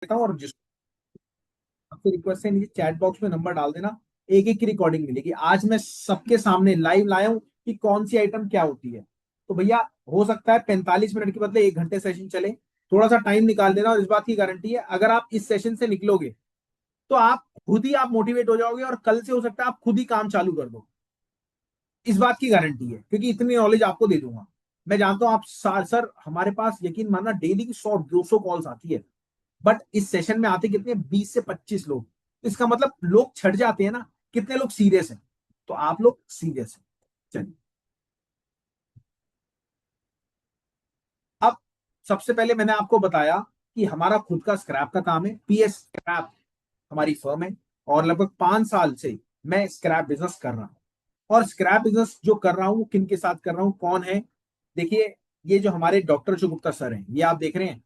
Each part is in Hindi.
देता हूँ, और जिसको आपसे रिक्वेस्ट है नीचे चैट बॉक्स में नंबर डाल देना, एक एक की रिकॉर्डिंग मिलेगी। आज मैं सबके सामने लाइव लाया हूँ कि कौन सी आइटम क्या होती है। तो भैया हो सकता है 45 मिनट के बदले 1 घंटे सेशन चले, थोड़ा सा टाइम निकाल देना। और इस बात की गारंटी है, अगर आप इस सेशन से निकलोगे तो आप खुद ही आप मोटिवेट हो जाओगे, और कल से हो सकता है आप खुद ही काम चालू कर दो। इस बात की गारंटी है, क्योंकि इतनी नॉलेज आपको दे दूंगा। मैं जानता हूं आप सर, हमारे पास यकीन मानना डेली की 100-200 कॉल्स आती है, बट इस सेशन में आते कितने 20 से 25 लोग। इसका मतलब लोग छट जाते हैं ना, कितने लोग सीरियस हैं। तो आप लोग सीरियस हैं। चलिए, अब सबसे पहले मैंने आपको बताया कि हमारा खुद का स्क्रैप का काम है, पीएस स्क्रैप हमारी फर्म है। और लगभग 5 साल से मैं स्क्रैप बिजनेस कर रहा हूं। और स्क्रैप बिजनेस जो कर रहा हूं, किन के साथ कर रहा हूं, कौन है, देखिए। ये जो हमारे डॉक्टर शुगुप्ता सर हैं, ये आप देख रहे हैं,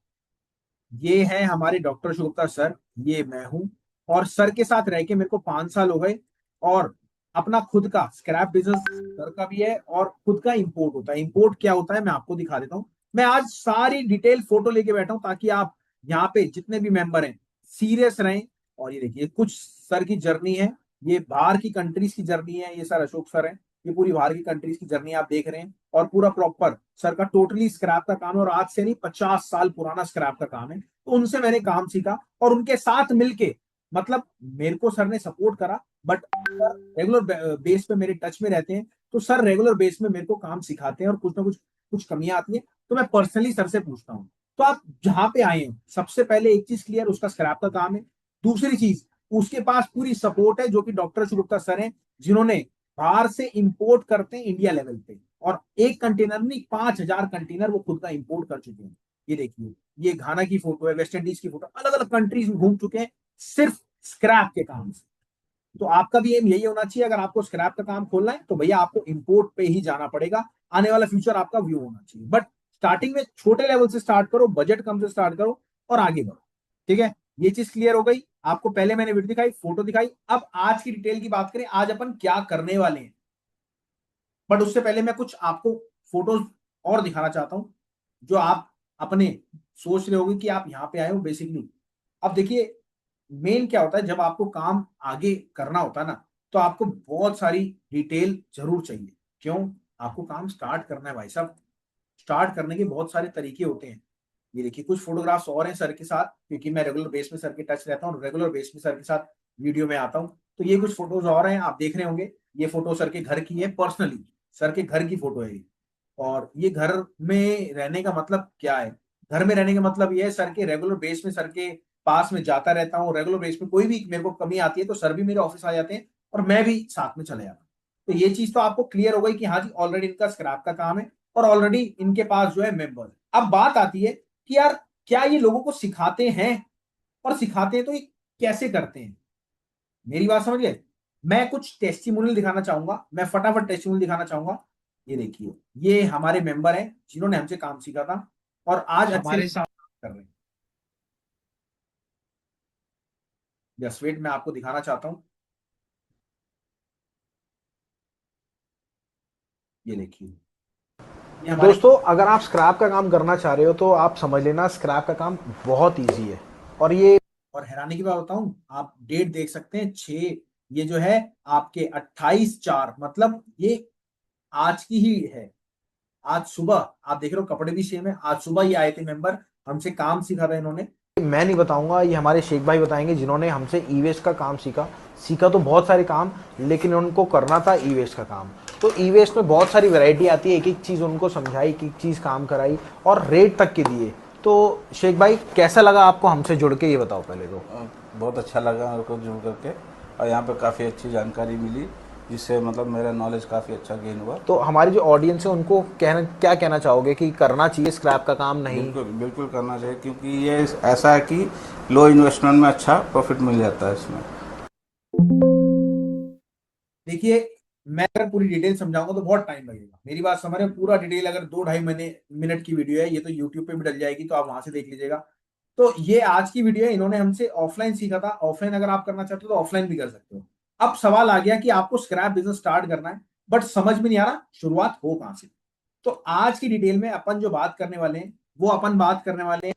ये है हमारे डॉक्टर शुगुप्ता सर, ये मैं हूं। और सर के साथ रह के मेरे को 5 साल हो गए। और अपना खुद का स्क्रैप बिजनेस सर का भी है, और खुद का इंपोर्ट होता है। इंपोर्ट क्या होता है मैं आपको दिखा देता हूं। मैं आज सारी डिटेल फोटो लेके बैठा हूं, ताकि आप यहाँ पे जितने भी मेंबर हैं सीरियस रहें। और ये देखिए कुछ सर की जर्नी है, ये बाहर की कंट्रीज की जर्नी है। ये सर अशोक सर है, ये पूरी बाहर की कंट्रीज की जर्नी आप देख रहे हैं। और पूरा प्रॉपर सर का टोटली स्क्रैप का काम है, और आज से नहीं 50 साल पुराना स्क्रैप का काम है। तो उनसे मैंने काम सीखा, और उनके साथ मिलके, मतलब मेरे को सर ने सपोर्ट करा, बट सर रेगुलर बेस पे मेरे टच में रहते हैं। तो सर रेगुलर बेस में मेरे को काम सिखाते हैं, और कुछ ना कुछ कुछ कमियां आती है तो मैं पर्सनली सर से पूछता हूँ। तो आप जहां पे आए हैं, सबसे पहले एक चीज क्लियर, उसका स्क्रैप का काम है। दूसरी चीज, उसके पास पूरी सपोर्ट है, जो कि डॉक्टर शुगुप्ता सर हैं, जिन्होंने बाहर से इंपोर्ट करते हैं इंडिया लेवल पे। और एक कंटेनर नहीं, 5,000 कंटेनर वो खुद का इंपोर्ट कर चुके हैं। ये देखिए, ये घाना की फोटो है, वेस्ट इंडीज की फोटो, अलग अलग कंट्रीज में घूम चुके हैं सिर्फ स्क्रैप के काम से। तो आपका भी एम यही होना चाहिए, अगर आपको स्क्रैप का काम खोलना है तो भैया आपको इंपोर्ट पे ही जाना पड़ेगा। आने वाला फ्यूचर आपका व्यू होना चाहिए, बट स्टार्टिंग में छोटे लेवल से स्टार्ट करो, बजट कम से स्टार्ट करो, और आगे बढ़ो। ठीक है, ये चीज क्लियर हो गई आपको। पहले मैंने वीडियो दिखाई, फोटो दिखाई। अब आज की डिटेल की बात करें, आज अपन क्या करने वाले हैं। बट उससे पहले मैं कुछ आपको फोटोज और दिखाना चाहता हूं, जो आप अपने सोच रहे होगे कि आप यहाँ पे आए हो बेसिकली। अब देखिए, मेन क्या होता है, जब आपको काम आगे करना होता है ना, तो आपको बहुत सारी डिटेल जरूर चाहिए। क्यों? आपको काम स्टार्ट करना है भाई साहब। स्टार्ट करने के बहुत सारे तरीके होते हैं। ये देखिए कुछ फोटोग्राफ्स और हैं सर के साथ, क्योंकि मैं रेगुलर बेस में सर के टच रहता हूँ, रेगुलर बेस में सर के साथ वीडियो में आता हूँ। तो ये कुछ फोटोज और हैं, आप देख रहे होंगे। ये फोटो सर के घर की है, पर्सनली सर के घर की फोटो है ये। और ये घर में रहने का मतलब क्या है? घर में रहने का मतलब ये है, सर के रेगुलर बेस में सर के पास में जाता रहता हूँ। रेगुलर बेस में कोई भी मेरे को कमी आती है तो सर भी मेरे ऑफिस आ जाते हैं, और मैं भी साथ में चले जाता हूँ। तो ये चीज तो आपको क्लियर हो गई कि हाँ जी, ऑलरेडी इनका स्क्रैप का काम है, और ऑलरेडी इनके पास जो है मेंबर है। अब बात आती है कि यार, क्या ये लोगों को सिखाते हैं? और सिखाते हैं तो ये कैसे करते हैं? मेरी बात समझ गए? मैं कुछ टेस्टिमोनियल दिखाना चाहूंगा, मैं फटाफट टेस्टिमोनियल दिखाना चाहूंगा। ये देखिए, ये हमारे मेंबर हैं जिन्होंने हमसे काम सीखा था, और आज हमारे साथ कर रहे हैं। जस्ट वेट, मैं आपको दिखाना चाहता हूँ। ये देखिए, ये हमारे। दोस्तों, अगर आप स्क्रैप का काम करना चाह रहे हो तो आप समझ लेना, स्क्रैप का काम बहुत इजी है। और ये और हैरानी की बात बताऊं, आप डेट देख सकते हैं, 6, ये जो है आपके 28/4, मतलब ये आज की ही है। आज सुबह आप देख रहे हो, कपड़े भी सेम है। आज सुबह ये आए थे मेंबर, हमसे काम सीखा था इन्होंने। मैं नहीं बताऊंगा, ये हमारे शेख भाई बताएंगे, जिन्होंने हमसे ई वेस्ट का काम सीखा। सीखा तो बहुत सारे काम, लेकिन उनको करना था ई वेस्ट का काम। तो ई वेस्ट में बहुत सारी वैरायटी आती है, एक एक चीज़ उनको समझाई, एक एक चीज़ काम कराई, और रेट तक के दिए। तो शेख भाई, कैसा लगा आपको हमसे जुड़ के, ये बताओ पहले तो। बहुत अच्छा लगा मेरे को जुड़ करके, और यहाँ पे काफ़ी अच्छी जानकारी मिली, जिससे मतलब मेरा नॉलेज काफ़ी अच्छा गेन हुआ। तो हमारी जो ऑडियंस है उनको क्या कहना चाहोगे, कि करना चाहिए स्क्रैप का काम, नहीं? बिल्कुल बिल्कुल करना चाहिए, क्योंकि ये ऐसा है कि लो इन्वेस्टमेंट में अच्छा प्रॉफिट मिल जाता है इसमें। देखिए, मैं अगर पूरी डिटेल समझाऊंगा तो बहुत टाइम लगेगा। मेरी बात समझ रहे हैं? पूरा डिटेल अगर 2-2.5 महीने मिनट की वीडियो है, ये तो यूट्यूब पे भी डल जाएगी, तो आप वहां से देख लीजिएगा। तो ये आज की वीडियो है, इन्होंने हमसे ऑफलाइन सीखा था। ऑफलाइन अगर आप करना चाहते हो तो ऑफलाइन भी कर सकते हो। अब सवाल आ गया कि आपको स्क्रैप बिजनेस स्टार्ट करना है, बट समझ में नहीं आ रहा शुरुआत हो कहां से। तो आज की डिटेल में अपन जो बात करने वाले हैं, वो अपन बात करने वाले हैं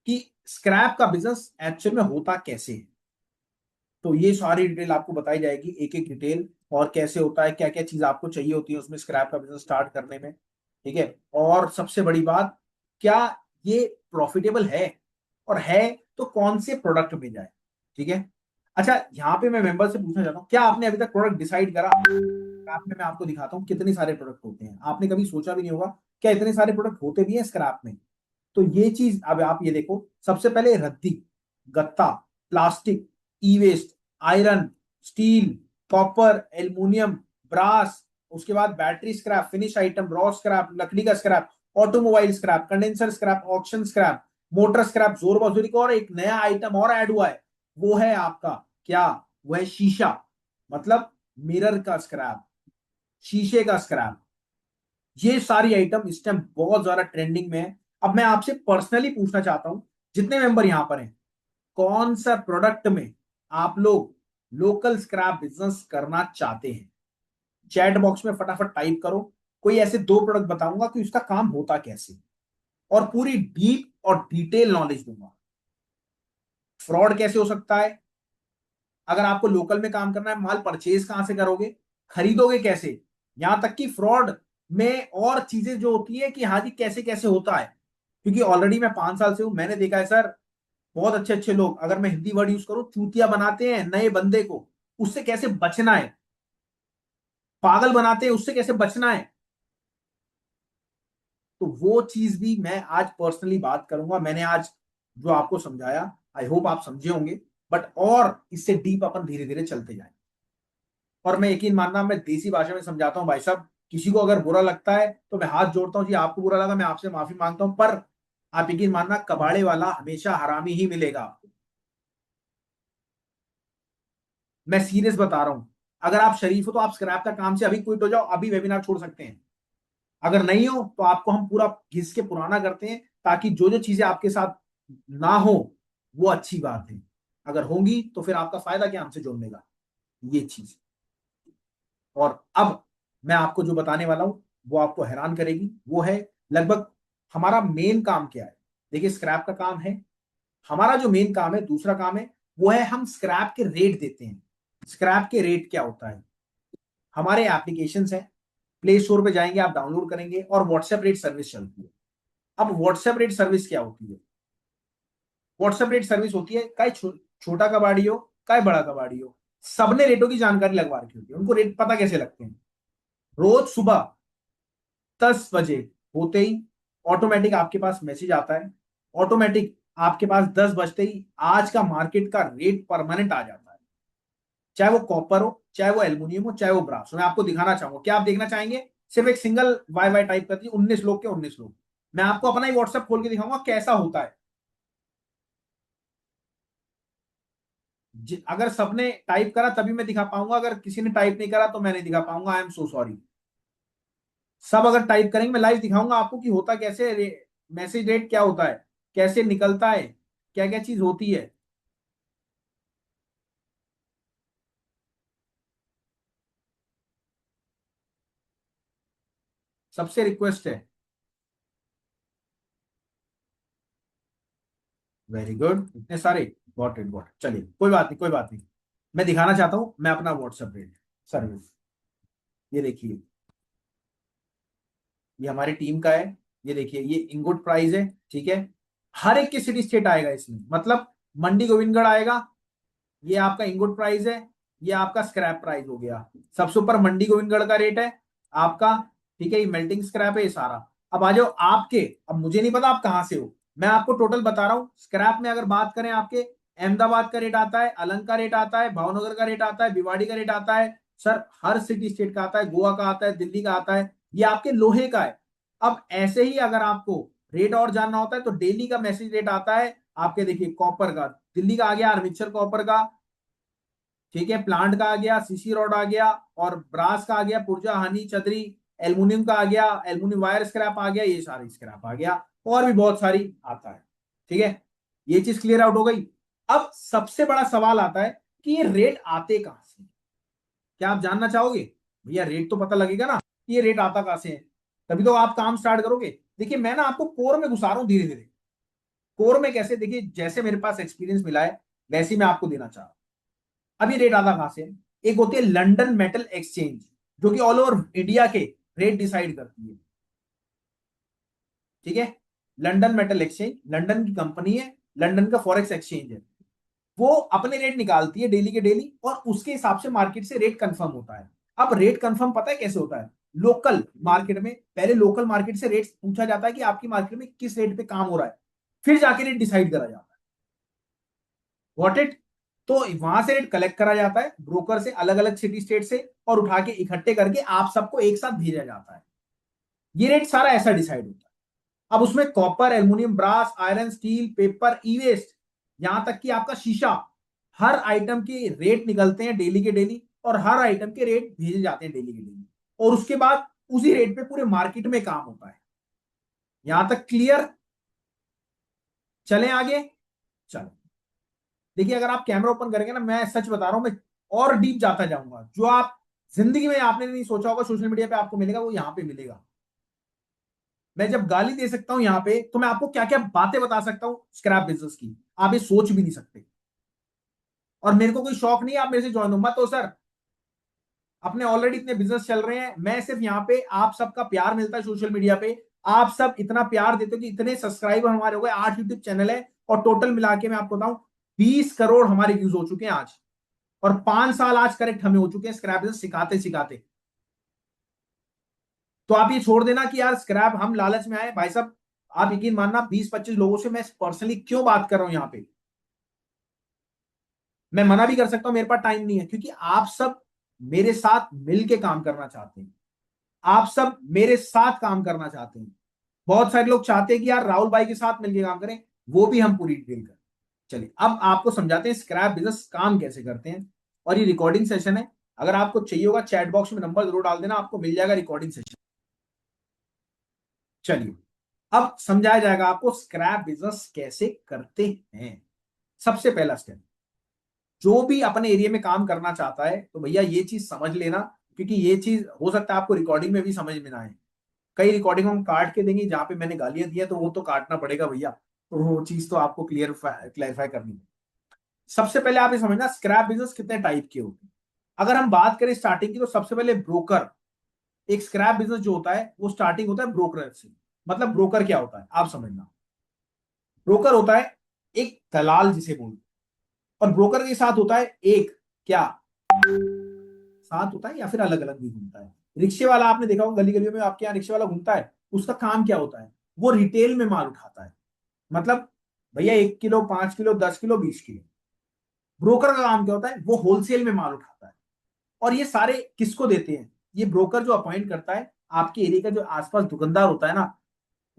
कि स्क्रैप का बिजनेस एक्चुअल में होता कैसे है। तो ये सारी डिटेल आपको बताई जाएगी, एक एक डिटेल, और कैसे होता है, क्या क्या चीज आपको चाहिए होती है उसमें स्क्रैप का बिजनेस स्टार्ट करने में। ठीक है, और सबसे बड़ी बात, क्या ये प्रॉफिटेबल है, और है तो कौन से प्रोडक्ट में जाए। ठीक है, अच्छा यहाँ पे मैं मेंबर से पूछना चाहता हूँ, क्या आपने अभी तक प्रोडक्ट डिसाइड करा? स्क्रैप में मैं आपको दिखाता हूँ कितने सारे प्रोडक्ट होते हैं, आपने कभी सोचा भी नहीं होगा क्या इतने सारे प्रोडक्ट होते भी हैं स्क्रैप में। तो ये चीज अब आप ये देखो, सबसे पहले रद्दी, गत्ता, plastic, e waste, iron, steel, copper, aluminium, brass, उसके बाद battery scrap, finish item, raw scrap, लकड़ी का scrap, automobile scrap, condenser scrap, auction scrap, motor scrap, जोर बाजूरी का, और एक नया आइटम और ऐड हुआ है, वो है आपका क्या, वो है शीशा, मतलब मिरर का स्क्रैप, शीशे का स्क्रैप। ये सारी आइटम इस टाइम बहुत ज्यादा ट्रेंडिंग में है। अब मैं आपसे पर्सनली पूछना चाहता हूं, जितने मेंबर यहां पर हैं, कौन सा प्रोडक्ट में आप लोग लोकल स्क्रैप बिजनेस करना चाहते हैं? चैट बॉक्स में फटाफट टाइप करो। कोई ऐसे दो प्रोडक्ट बताऊंगा कि उसका काम होता कैसे, और पूरी डीप और डिटेल नॉलेज दूंगा। फ्रॉड कैसे हो सकता है, अगर आपको लोकल में काम करना है, माल परचेज कहां से करोगे, खरीदोगे कैसे, यहां तक कि फ्रॉड में और चीजें जो होती है कि हाँ जी कैसे कैसे होता है। क्योंकि ऑलरेडी मैं 5 साल से हूं, मैंने देखा है सर, बहुत अच्छे अच्छे लोग, अगर मैं हिंदी वर्ड यूज करूं, चूतिया बनाते हैं नए बंदे को, उससे कैसे बचना है, पागल बनाते हैं, उससे कैसे बचना है। तो वो चीज भी मैं आज पर्सनली बात करूंगा। मैंने आज जो आपको समझाया, आई होप आप समझे होंगे, बट और इससे डीप अपन धीरे धीरे चलते जाए। और मैं यकीन मानना, मैं देसी भाषा में समझाता हूँ भाई साहब, किसी को अगर बुरा लगता है तो मैं हाथ जोड़ता हूँ जी, आपको बुरा लगा, मैं आपसे माफी मांगता हूं, पर आप यकीन मानना, कबाड़े वाला हमेशा हरामी ही मिलेगा आपको। मैं सीरियस बता रहा हूं, अगर आप शरीफ हो तो आप स्क्रैप का काम से अभी क्विट हो जाओ, अभी वेबिनार छोड़ सकते हैं। अगर नहीं हो तो आपको हम पूरा घिस के पुराना करते हैं, ताकि जो जो चीजें आपके साथ ना हो वो अच्छी बात है, अगर होंगी तो फिर आपका फायदा क्या हमसे जुड़ने का, ये चीज। और अब मैं आपको जो बताने वाला हूं वो आपको हैरान करेगी, वो है लगभग हमारा मेन काम क्या है। देखिए स्क्रैप का काम है, हमारा जो मेन काम है, दूसरा काम है, वो है हम स्क्रैप के रेट देते हैं। स्क्रैप के रेट क्या होता है, हमारे एप्लीकेशन है, प्ले स्टोर पे जाएंगे, आप डाउनलोड करेंगे, और व्हाट्सएप रेट सर्विस चलती है। अब व्हाट्सएप रेट सर्विस क्या होती है, व्हाट्सएप रेट सर्विस होती है, चाहे छोटा कबाड़ी हो चाहे बड़ा कबाड़ी हो, सबने रेटों की जानकारी लगवा रखी होती है। उनको रेट पता कैसे लगते हैं, रोज सुबह 10 बजे होते ही ऑटोमेटिक आपके पास मैसेज आता है, ऑटोमेटिक आपके पास 10 बजते ही आज का मार्केट का रेट परमानेंट आ जाता है, चाहे वो कॉपर हो, चाहे वो एल्यूमिनियम हो, चाहे वो ब्रास हो। मैं आपको दिखाना चाहूंगा, क्या आप देखना चाहेंगे? सिर्फ एक सिंगल वाई वाई टाइप कर दीजिए, 19 लोग के 19 लोग, मैं आपको अपना ही व्हाट्सएप खोल के दिखाऊंगा कैसा होता है। अगर सबने टाइप करा तभी मैं दिखा पाऊंगा, अगर किसी ने टाइप नहीं करा तो मैं नहीं दिखा पाऊंगा, आई एम सो सॉरी। सब अगर टाइप करेंगे, मैं लाइव दिखाऊंगा आपको कि होता कैसे, मैसेज रेट क्या होता है, कैसे निकलता है, क्या क्या चीज होती है। सबसे रिक्वेस्ट है, वेरी गुड, इतने सारे, गॉट इट गॉट इट, चलिए कोई बात नहीं कोई बात नहीं। मैं दिखाना चाहता हूं, मैं अपना व्हाट्सएप रेट सर्विस, ये देखिए, ये हमारी टीम का है, ये देखिए, ये इनगुड प्राइस है। ठीक है, हर एक की सिटी स्टेट आएगा इसमें, मतलब मंडी गोविंदगढ़ आएगा, ये आपका इनगुड प्राइस है, ये आपका स्क्रैप प्राइस हो गया। सबसे ऊपर मंडी गोविंदगढ़ का रेट है आपका। ठीक है, ये मेल्टिंग स्क्रैप है ये सारा। अब आ जाओ आपके, अब मुझे नहीं पता आप कहां से हो, मैं आपको टोटल बता रहा हूं। स्क्रैप में अगर बात करें, आपके अहमदाबाद का रेट आता है, अलंग का रेट आता है, भावनगर का रेट आता है, भिवाड़ी का रेट आता है, सर हर सिटी स्टेट का आता है, गोवा का आता है, दिल्ली का आता है, ये आपके लोहे का है। अब ऐसे ही अगर आपको रेट और जानना होता है तो डेली का मैसेज रेट आता है आपके, देखिए कॉपर का, दिल्ली का आ गया आर्मेचर कॉपर का। ठीक है, प्लांट का आ गया, सीसी रॉड आ गया, और ब्रास का आ गया, पुर्जा, हनी, चदरी, एल्यूमिनियम का आ गया, एल्यूमिनियम वायर स्क्रैप आ गया, ये सारी स्क्रैप आ गया, और भी बहुत सारी आता है। ठीक है, ये चीज क्लियर आउट हो गई। अब सबसे बड़ा सवाल आता है कि ये रेट आते कहां से, क्या आप जानना चाहोगे? भैया रेट तो पता लगेगा ना कि ये रेट आता कहां से है, तभी तो आप काम स्टार्ट करोगे। देखिए मैं ना आपको कोर में घुसा रहा हूं धीरे धीरे, कोर में कैसे, देखिए जैसे मेरे पास एक्सपीरियंस मिला है वैसे ही मैं आपको देना चाह रहा हूं। अब ये रेट आता कहां से? एक होती है लंदन मेटल एक्सचेंज, जो कि ऑल ओवर इंडिया के रेट डिसाइड करती है। ठीक है, लंदन मेटल एक्सचेंज लंदन की कंपनी है, लंदन का फॉरेक्स एक्सचेंज है। वो अपने रेट निकालती है डेली के डेली, और उसके हिसाब से मार्केट से रेट कंफर्म होता है। अब रेट कंफर्म पता है कैसे होता है? लोकल मार्केट में पहले लोकल मार्केट से रेट पूछा जाता है कि आपकी मार्केट में किस रेट पे काम हो रहा है, फिर जाके रेट डिसाइड करा जाता है। What it? तो वहां से रेट कलेक्ट करा जाता है ब्रोकर से, अलग अलग सिटी स्टेट से, और उठा के इकट्ठे करके आप सबको एक साथ भेजा जाता है। ये रेट सारा ऐसा डिसाइड होता है। अब उसमें copper, aluminium, brass, iron, steel, paper, e waste, यहां तक कि आपका शीशा, हर आइटम के रेट निकलते हैं डेली के डेली, और हर आइटम के रेट भेजे जाते हैं डेली के डेली, और उसके बाद उसी रेट पे पूरे मार्केट में काम होता है। यहां तक क्लियर? चलें आगे? चलो, देखिए अगर आप कैमरा ओपन करेंगे ना, मैं सच बता रहा हूं, मैं और डीप जाता जाऊंगा। जो आप जिंदगी में आपने नहीं सोचा होगा सोशल मीडिया पे आपको मिलेगा, वो यहां पे मिलेगा। मैं जब गाली दे सकता हूं यहां पे, तो मैं आपको क्या क्या बातें बता सकता हूं स्क्रैप बिजनेस की, आप ये सोच भी नहीं सकते। और मेरे को कोई शौक नहीं है आप मेरे से ज्वाइन हो, मत तो सर, अपने ऑलरेडी इतने बिजनेस चल रहे हैं। मैं सिर्फ यहाँ पे, आप सबका प्यार मिलता है सोशल मीडिया पे, आप सब इतना प्यार देते हो कि इतने सब्सक्राइबर हमारे हो गए, 8 यूट्यूब चैनल है, और टोटल मिला के मैं आपको बताऊं 20 करोड़ हमारे व्यूज हो चुके हैं आज। और 5 साल आज करेक्ट हमें हो चुके हैं स्क्रैप बिजनेस सिखाते सिखाते। तो आप ये छोड़ देना कि यार स्क्रैप हम लालच में आए, भाई साहब आप यकीन मानना 20-25 लोगों से मैं पर्सनली क्यों बात कर रहा हूं यहाँ पे। मैं मना भी कर सकता हूं, मेरे पास टाइम नहीं है, क्योंकि आप सब मेरे साथ मिलके काम करना चाहते हैं, आप सब मेरे साथ काम करना चाहते हैं। बहुत सारे लोग चाहते हैं कि यार राहुल भाई के साथ मिलके काम करें, वो भी हम पूरी डिटेल करें। चलिए अब आपको समझाते हैं स्क्रैप बिजनेस काम कैसे करते हैं। और ये रिकॉर्डिंग सेशन है, अगर आपको चाहिए होगा चैट बॉक्स में नंबर जरूर डाल देना, आपको मिल जाएगा रिकॉर्डिंग सेशन। चलिए अब समझाया जाएगा आपको स्क्रैप बिजनेस कैसे करते हैं। सबसे पहला स्टेप, जो भी अपने एरिया में काम करना चाहता है तो भैया ये चीज समझ लेना, क्योंकि ये चीज हो सकता है आपको रिकॉर्डिंग में भी समझ में ना आए। कई रिकॉर्डिंग हम काट के देंगे, जहां पे मैंने गालियां दी है तो वो तो काटना पड़ेगा भैया, तो वो चीज तो आपको क्लियरिफाई करनी है। सबसे पहले आप ये समझना स्क्रैप बिजनेस कितने टाइप के होते हैं। अगर हम बात करें स्टार्टिंग की, तो सबसे पहले ब्रोकर। एक स्क्रैप बिजनेस जो होता है वो स्टार्टिंग होता है ब्रोकर से। मतलब ब्रोकर क्या होता है आप समझना, ब्रोकर होता है एक दलाल जिसे बोलते हैं, और ब्रोकर के साथ होता है एक, क्या साथ होता है या फिर अलग अलग भी घूमता है। रिक्शे वाला आपने देखा होगा, गली गलियों में आपके यहाँ रिक्शे वाला घूमता है, उसका काम क्या होता है? वो रिटेल में माल उठाता है। मतलब भैया 1 kilo, 5 kilo, 10 kilo, 20 kilo. Broker का काम क्या होता है? वो होलसेल में माल उठाता है। और ये सारे किसको देते हैं? ये ब्रोकर जो अपॉइंट करता है, आपके एरिया का जो आसपास दुकानदार होता है ना,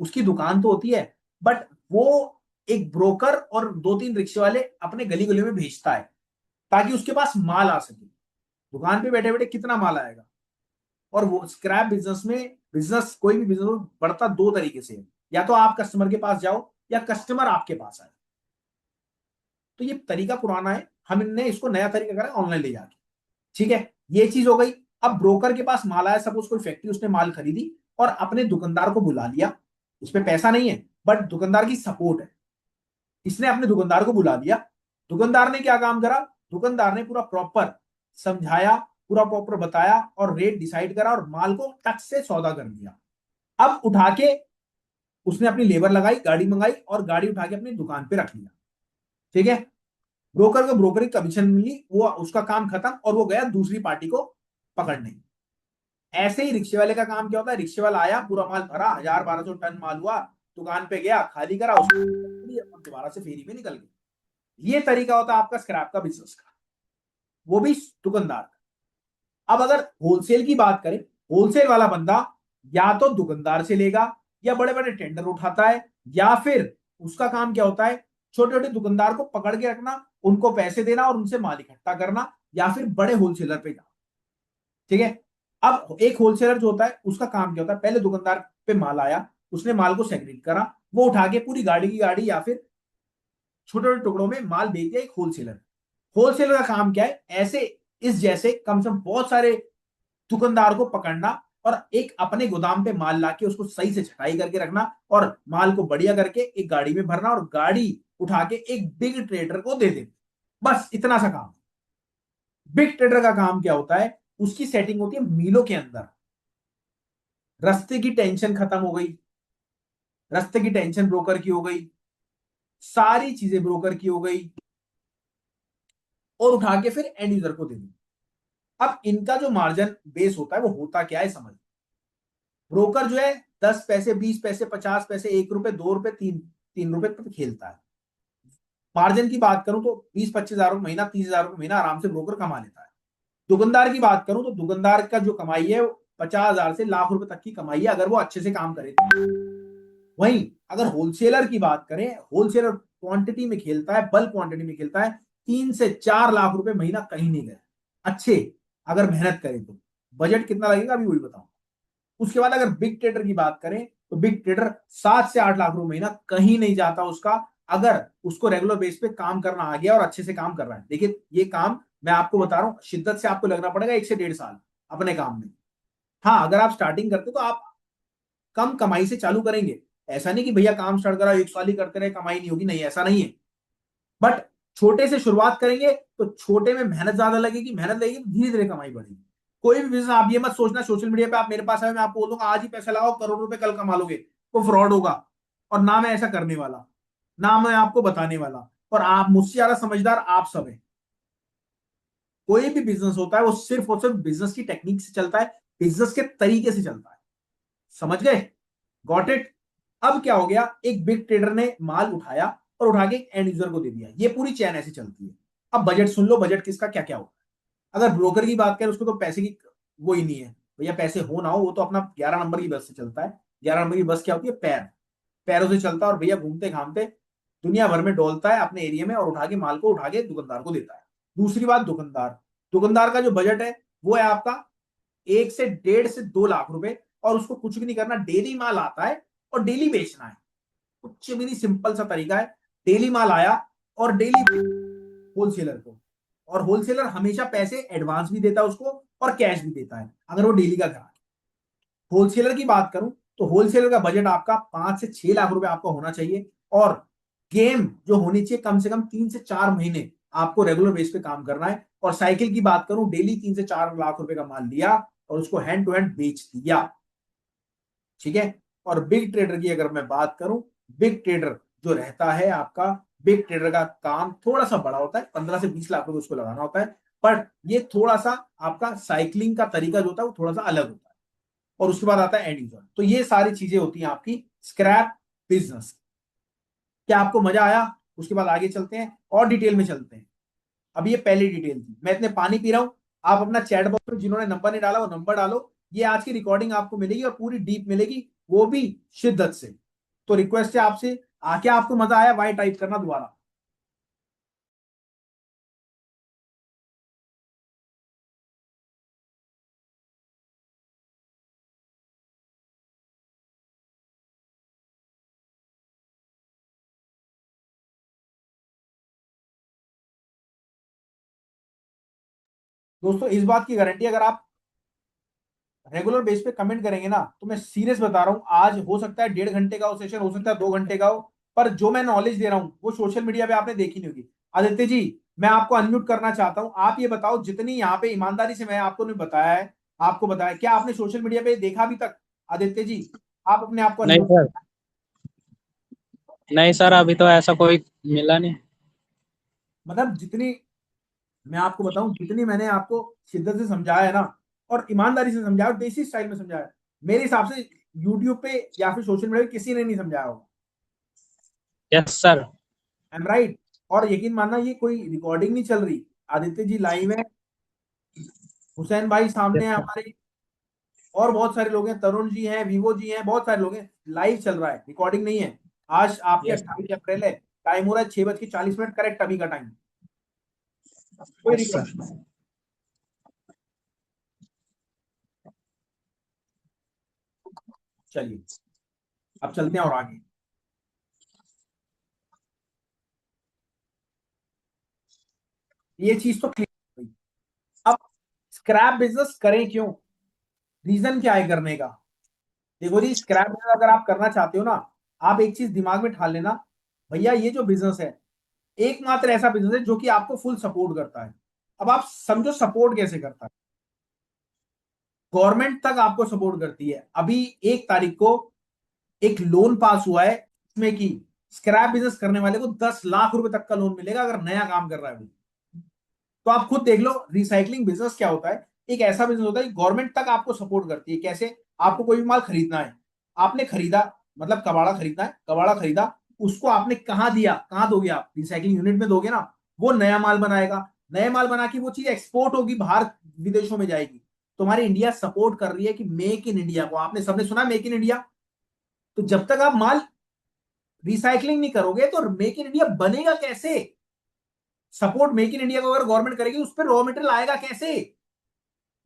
उसकी दुकान तो होती है, बट वो एक ब्रोकर और 2-3 रिक्शे वाले अपने गली गलियों में भेजता है, ताकि उसके पास माल आ सके। दुकान पे बैठे बैठे कितना माल आएगा? और वो स्क्रैप बिजनेस में, बिजनेस कोई भी बिजनेस बढ़ता 2 तरीके से है, या तो आप कस्टमर के पास जाओ या कस्टमर आपके पास आए। तो ये तरीका पुराना है, हमने इसको नया तरीका करा ऑनलाइन ले जाके। ठीक है, ये चीज हो गई। अब ब्रोकर के पास माल आया, सपोज कोई फैक्ट्री उसने माल खरीदी और अपने दुकानदार को बुला लिया, उसमें पैसा नहीं है बट दुकानदार की सपोर्ट है, इसने अपने दुकानदार को बुला लिया। दुकानदार ने क्या काम करा? दुकानदार ने पूरा प्रॉपर समझाया, पूरा प्रॉपर बताया, और रेट डिसाइड करा, और माल को टक से सौदा कर दिया। अब उठा के उसने अपनी लेबर लगाई, गाड़ी मंगाई, और गाड़ी उठा के अपनी दुकान पे रख लिया। ठीक है, ब्रोकर को ब्रोकरी कमीशन मिली, वो उसका काम खत्म, और वो गया दूसरी पार्टी को पकड़ने। ऐसे ही रिक्शे वाले का काम क्या होता है? रिक्शे वाला आया, पूरा माल भरा, 1000-1200 टन माल हुआ, दुकान पे गया, खाली करा उसको, दोबारा से फेरी में निकल गया। ये तरीका होता है आपका स्क्रैप का बिजनेस का, वो भी दुकानदार का। अब अगर होलसेल की बात करें, होलसेल वाला बंदा या तो दुकानदार से लेगा, या बड़े बड़े टेंडर उठाता है, या फिर उसका काम क्या होता है? छोटे छोटे दुकानदार को पकड़ के रखना, उनको पैसे देना और उनसे माल इकट्ठा करना, या फिर बड़े होलसेलर पे जाना। ठीक है, अब एक होलसेलर जो होता है उसका काम क्या होता है? पहले दुकानदार पे माल आया, उसने माल को सेग्रीगेट करा, वो उठा के पूरी गाड़ी की गाड़ी या फिर छोटे छोटे टुकड़ों में माल बेच दिया एक होलसेलर। होलसेलर का काम क्या है? ऐसे इस जैसे कम से कम बहुत सारे दुकानदार को पकड़ना, और एक अपने गोदाम पे माल लाके उसको सही से छटाई करके रखना और माल को बढ़िया करके एक गाड़ी में भरना और गाड़ी उठा के एक बिग ट्रेडर को दे देना। बस इतना सा काम। बिग ट्रेडर का काम क्या होता है, उसकी सेटिंग होती है मीलों के अंदर। रास्ते की टेंशन खत्म हो गई, रास्ते की टेंशन ब्रोकर की हो गई, सारी चीजें ब्रोकर की हो गई, और उठा के फिर एंड यूजर को दे दी। अब इनका जो मार्जिन बेस होता है वो होता क्या है समझ। ब्रोकर जो है 10 पैसे, 20 पैसे, 50 पैसे, 1 रुपए, 2 रुपए, 3 रुपए पे खेलता है। मार्जिन की बात करूं तो 20-25 हजार रुपए महीना, 30 हजार रुपए महीना आराम से ब्रोकर कमा लेता है। दुकानदार की बात करूं तो दुकानदार का जो कमाई है 50 हजार से लाख रुपए तक की कमाई है, अगर वो अच्छे से काम करे तो। वहीं अगर होलसेलर की बात करें, होलसेलर क्वांटिटी में खेलता है, बल्क क्वांटिटी में खेलता है, 3 से 4 लाख रुपए महीना कहीं नहीं गए अच्छे, अगर मेहनत करें तो। बजट कितना लगेगा अभी वही बताऊं। उसके बाद अगर बिग ट्रेडर की बात करें तो बिग ट्रेडर 7 से 8 लाख रुपए महीना कहीं नहीं जाता उसका, अगर उसको रेगुलर बेस पे काम करना आ गया और अच्छे से काम कर रहा है। देखिए ये काम मैं आपको बता रहा हूं, शिद्दत से आपको लगना पड़ेगा 1 से 1.5 साल अपने काम में। हाँ, अगर आप स्टार्टिंग करते तो आप कम कमाई से चालू करेंगे। ऐसा नहीं कि भैया काम स्टार्ट करा 1 साल ही करते रहे कमाई नहीं होगी, नहीं ऐसा नहीं है। बट छोटे से शुरुआत करेंगे तो छोटे में मेहनत ज्यादा लगेगी, मेहनत लगेगी तो धीरे धीरे कमाई बढ़ेगी। कोई भी बिजनेस आप ये मत सोचना सोशल मीडिया पे आप मेरे पास आए मैं आपको बोलूंगा आज ही पैसा लगाओ करोड़ रुपए कल कमा लोगे, वो फ्रॉड होगा। और ना मैं ऐसा करने वाला, ना मैं आपको बताने वाला। और आप मुझसे ज्यादा समझदार आप सब है। कोई भी बिजनेस होता है वो सिर्फ और सिर्फ बिजनेस की टेक्निक से चलता है, बिजनेस के तरीके से चलता है। समझ गए? Got it? अब क्या हो गया, एक बिग ट्रेडर ने माल उठाया और उठा के एंड यूजर को दे दिया, ये पूरी चैन ऐसी चलती है। अब बजट सुन लो, बजट किसका क्या क्या होता है। अगर ब्रोकर की बात करें उसको तो पैसे की वो ही नहीं है भैया, पैसे हो ना हो वो तो अपना 11 नंबर की बस से चलता है। 11 नंबर की बस क्या होती है, पैर, पैरों से चलता है और भैया घूमते घामते दुनिया भर में डोलता है अपने एरिया में और उठा के माल को उठा के दुकानदार को देता है। दूसरी बात, दुकानदार, दुकानदार का जो बजट है वो है आपका 1 से 1.5 से 2 लाख रुपए, और उसको कुछ भी नहीं करना, डेली माल आता है और डेली बेचना है। कुछ भी नहीं, सिंपल सा तरीका है। डेली माल आया और डेली होलसेलर को, और होलसेलर हमेशा पैसे एडवांस भी देता है उसको और कैश भी देता है अगर वो डेली का ग्राहक है। होलसेलर की बात करूं तो होलसेलर का बजट आपका 5 से 6 लाख रुपए आपका होना चाहिए, और गेम जो होनी चाहिए कम से कम 3 से 4 महीने आपको रेगुलर बेस पे काम करना है। और साइकिल की बात करूं, डेली 3 से 4 लाख रुपए का माल लिया और उसको हैंड टू हैंड बेच दिया। ठीक है? और बिग ट्रेडर की अगर मैं बात करूं, बिग ट्रेडर जो रहता है आपका, बिग ट्रेडर का काम थोड़ा सा बड़ा होता है, 15 से 20 लाख रुपए उसको लगाना होता है। पर ये थोड़ा सा आपका साइकिलिंग का तरीका जो होता है वो थोड़ा सा अलग होता है। और उसके बाद आता है एंड यूजर। तो ये सारी चीजें होती हैं आपकी स्क्रैप बिजनेस। क्या आपको मजा आया? उसके बाद आगे चलते हैं और डिटेल में चलते हैं। अब ये पहली डिटेल थी, मैं इतने पानी पी रहा हूं। आप अपना चैट बॉक्स में जिन्होंने नंबर नहीं डाला वो नंबर डालो, ये आज की रिकॉर्डिंग आपको मिलेगी और पूरी डीप मिलेगी, वो भी शिद्दत से। तो रिक्वेस्ट है आपसे, आके आपको मजा आया वाई टाइप करना दोबारा। दोस्तों इस बात की गारंटी, अगर आप रेगुलर बेस पे कमेंट करेंगे ना तो मैं सीरियस बता रहा हूं, आज हो सकता है 1.5 घंटे का हो सेशन, हो सकता है 2 घंटे का हो, पर जो मैं नॉलेज दे रहा हूं वो सोशल मीडिया पे आपने देखी नहीं होगी। आदित्य जी, मैं आपको अनम्यूट करना चाहता हूं, आप ये बताओ, जितनी यहाँ पे ईमानदारी से मैं आपको नहीं बताया है, आपको बताया, क्या आपने सोशल मीडिया पे देखा अभी तक? आदित्य जी, आप अपने आप को नहीं अनम्यूट। सर, नहीं सर, अभी तो ऐसा कोई मिला नहीं। मतलब जितनी मैं आपको बताऊं, जितनी मैंने आपको शिद्दत से समझाया है ना, और ईमानदारी से समझाया और देसी स्टाइल में समझाया है, मेरे हिसाब से यूट्यूब पे या फिर सोशल मीडिया पे किसी ने नहीं समझाया होगा। Yes sir. I am right? और यकीन मानना ये कोई रिकॉर्डिंग नहीं चल रही, आदित्य जी लाइव है, हुसैन भाई सामने है हमारे, और बहुत सारे लोग हैं, तरुण जी हैं, विवो जी हैं, बहुत सारे लोग हैं, लाइव चल रहा है, रिकॉर्डिंग नहीं है। आज आपकी यस 28 अप्रैल है, टाइम हो रहा है 6:40 करेक्ट अभी का टाइम, कोई यस रिकॉर्डिंग। सर। चलिए अब चलते हैं और आगे। ये चीज तो क्लियर हो गई। अब स्क्रैप बिजनेस करें क्यों? रीजन क्या है करने का? देखो जी, स्क्रैप बिजनेस अगर आप करना चाहते हो ना, आप एक चीज दिमाग में ठान लेना, भैया ये जो बिजनेस है एकमात्र ऐसा बिजनेस है जो कि आपको फुल सपोर्ट करता है। अब आप समझो सपोर्ट कैसे करता है। गवर्नमेंट तक आपको सपोर्ट करती है। अभी 1 तारीख को एक लोन पास हुआ है इसमें कि स्क्रैप बिजनेस करने वाले को 10 लाख रुपए तक का लोन मिलेगा अगर नया काम कर रहा है वो। तो आप खुद देख लो रिसाइकलिंग बिजनेस क्या होता है। एक ऐसा बिजनेस होता है गवर्नमेंट तक आपको सपोर्ट करती है। कैसे? आपको कोई भी माल खरीदना है, आपने खरीदा, मतलब कबाड़ा खरीदना है, कबाड़ा खरीदा, उसको आपने कहाँ दिया, कहाँ दोगे आप? रिसाइकलिंग यूनिट में दोगे ना। वो नया माल बनाएगा, नए माल बना के वो चीज एक्सपोर्ट होगी, बाहर विदेशों में जाएगी। तुम्हारी इंडिया सपोर्ट कर रही है कि मेक इन इंडिया को, आपने सबने सुना मेक इन इंडिया। तो जब तक आप माल रिसाइकलिंग नहीं करोगे तो मेक इन इंडिया बनेगा कैसे? सपोर्ट मेक इन इंडिया को अगर गवर्नमेंट करेगी, उस पर रॉ मटेरियल आएगा कैसे?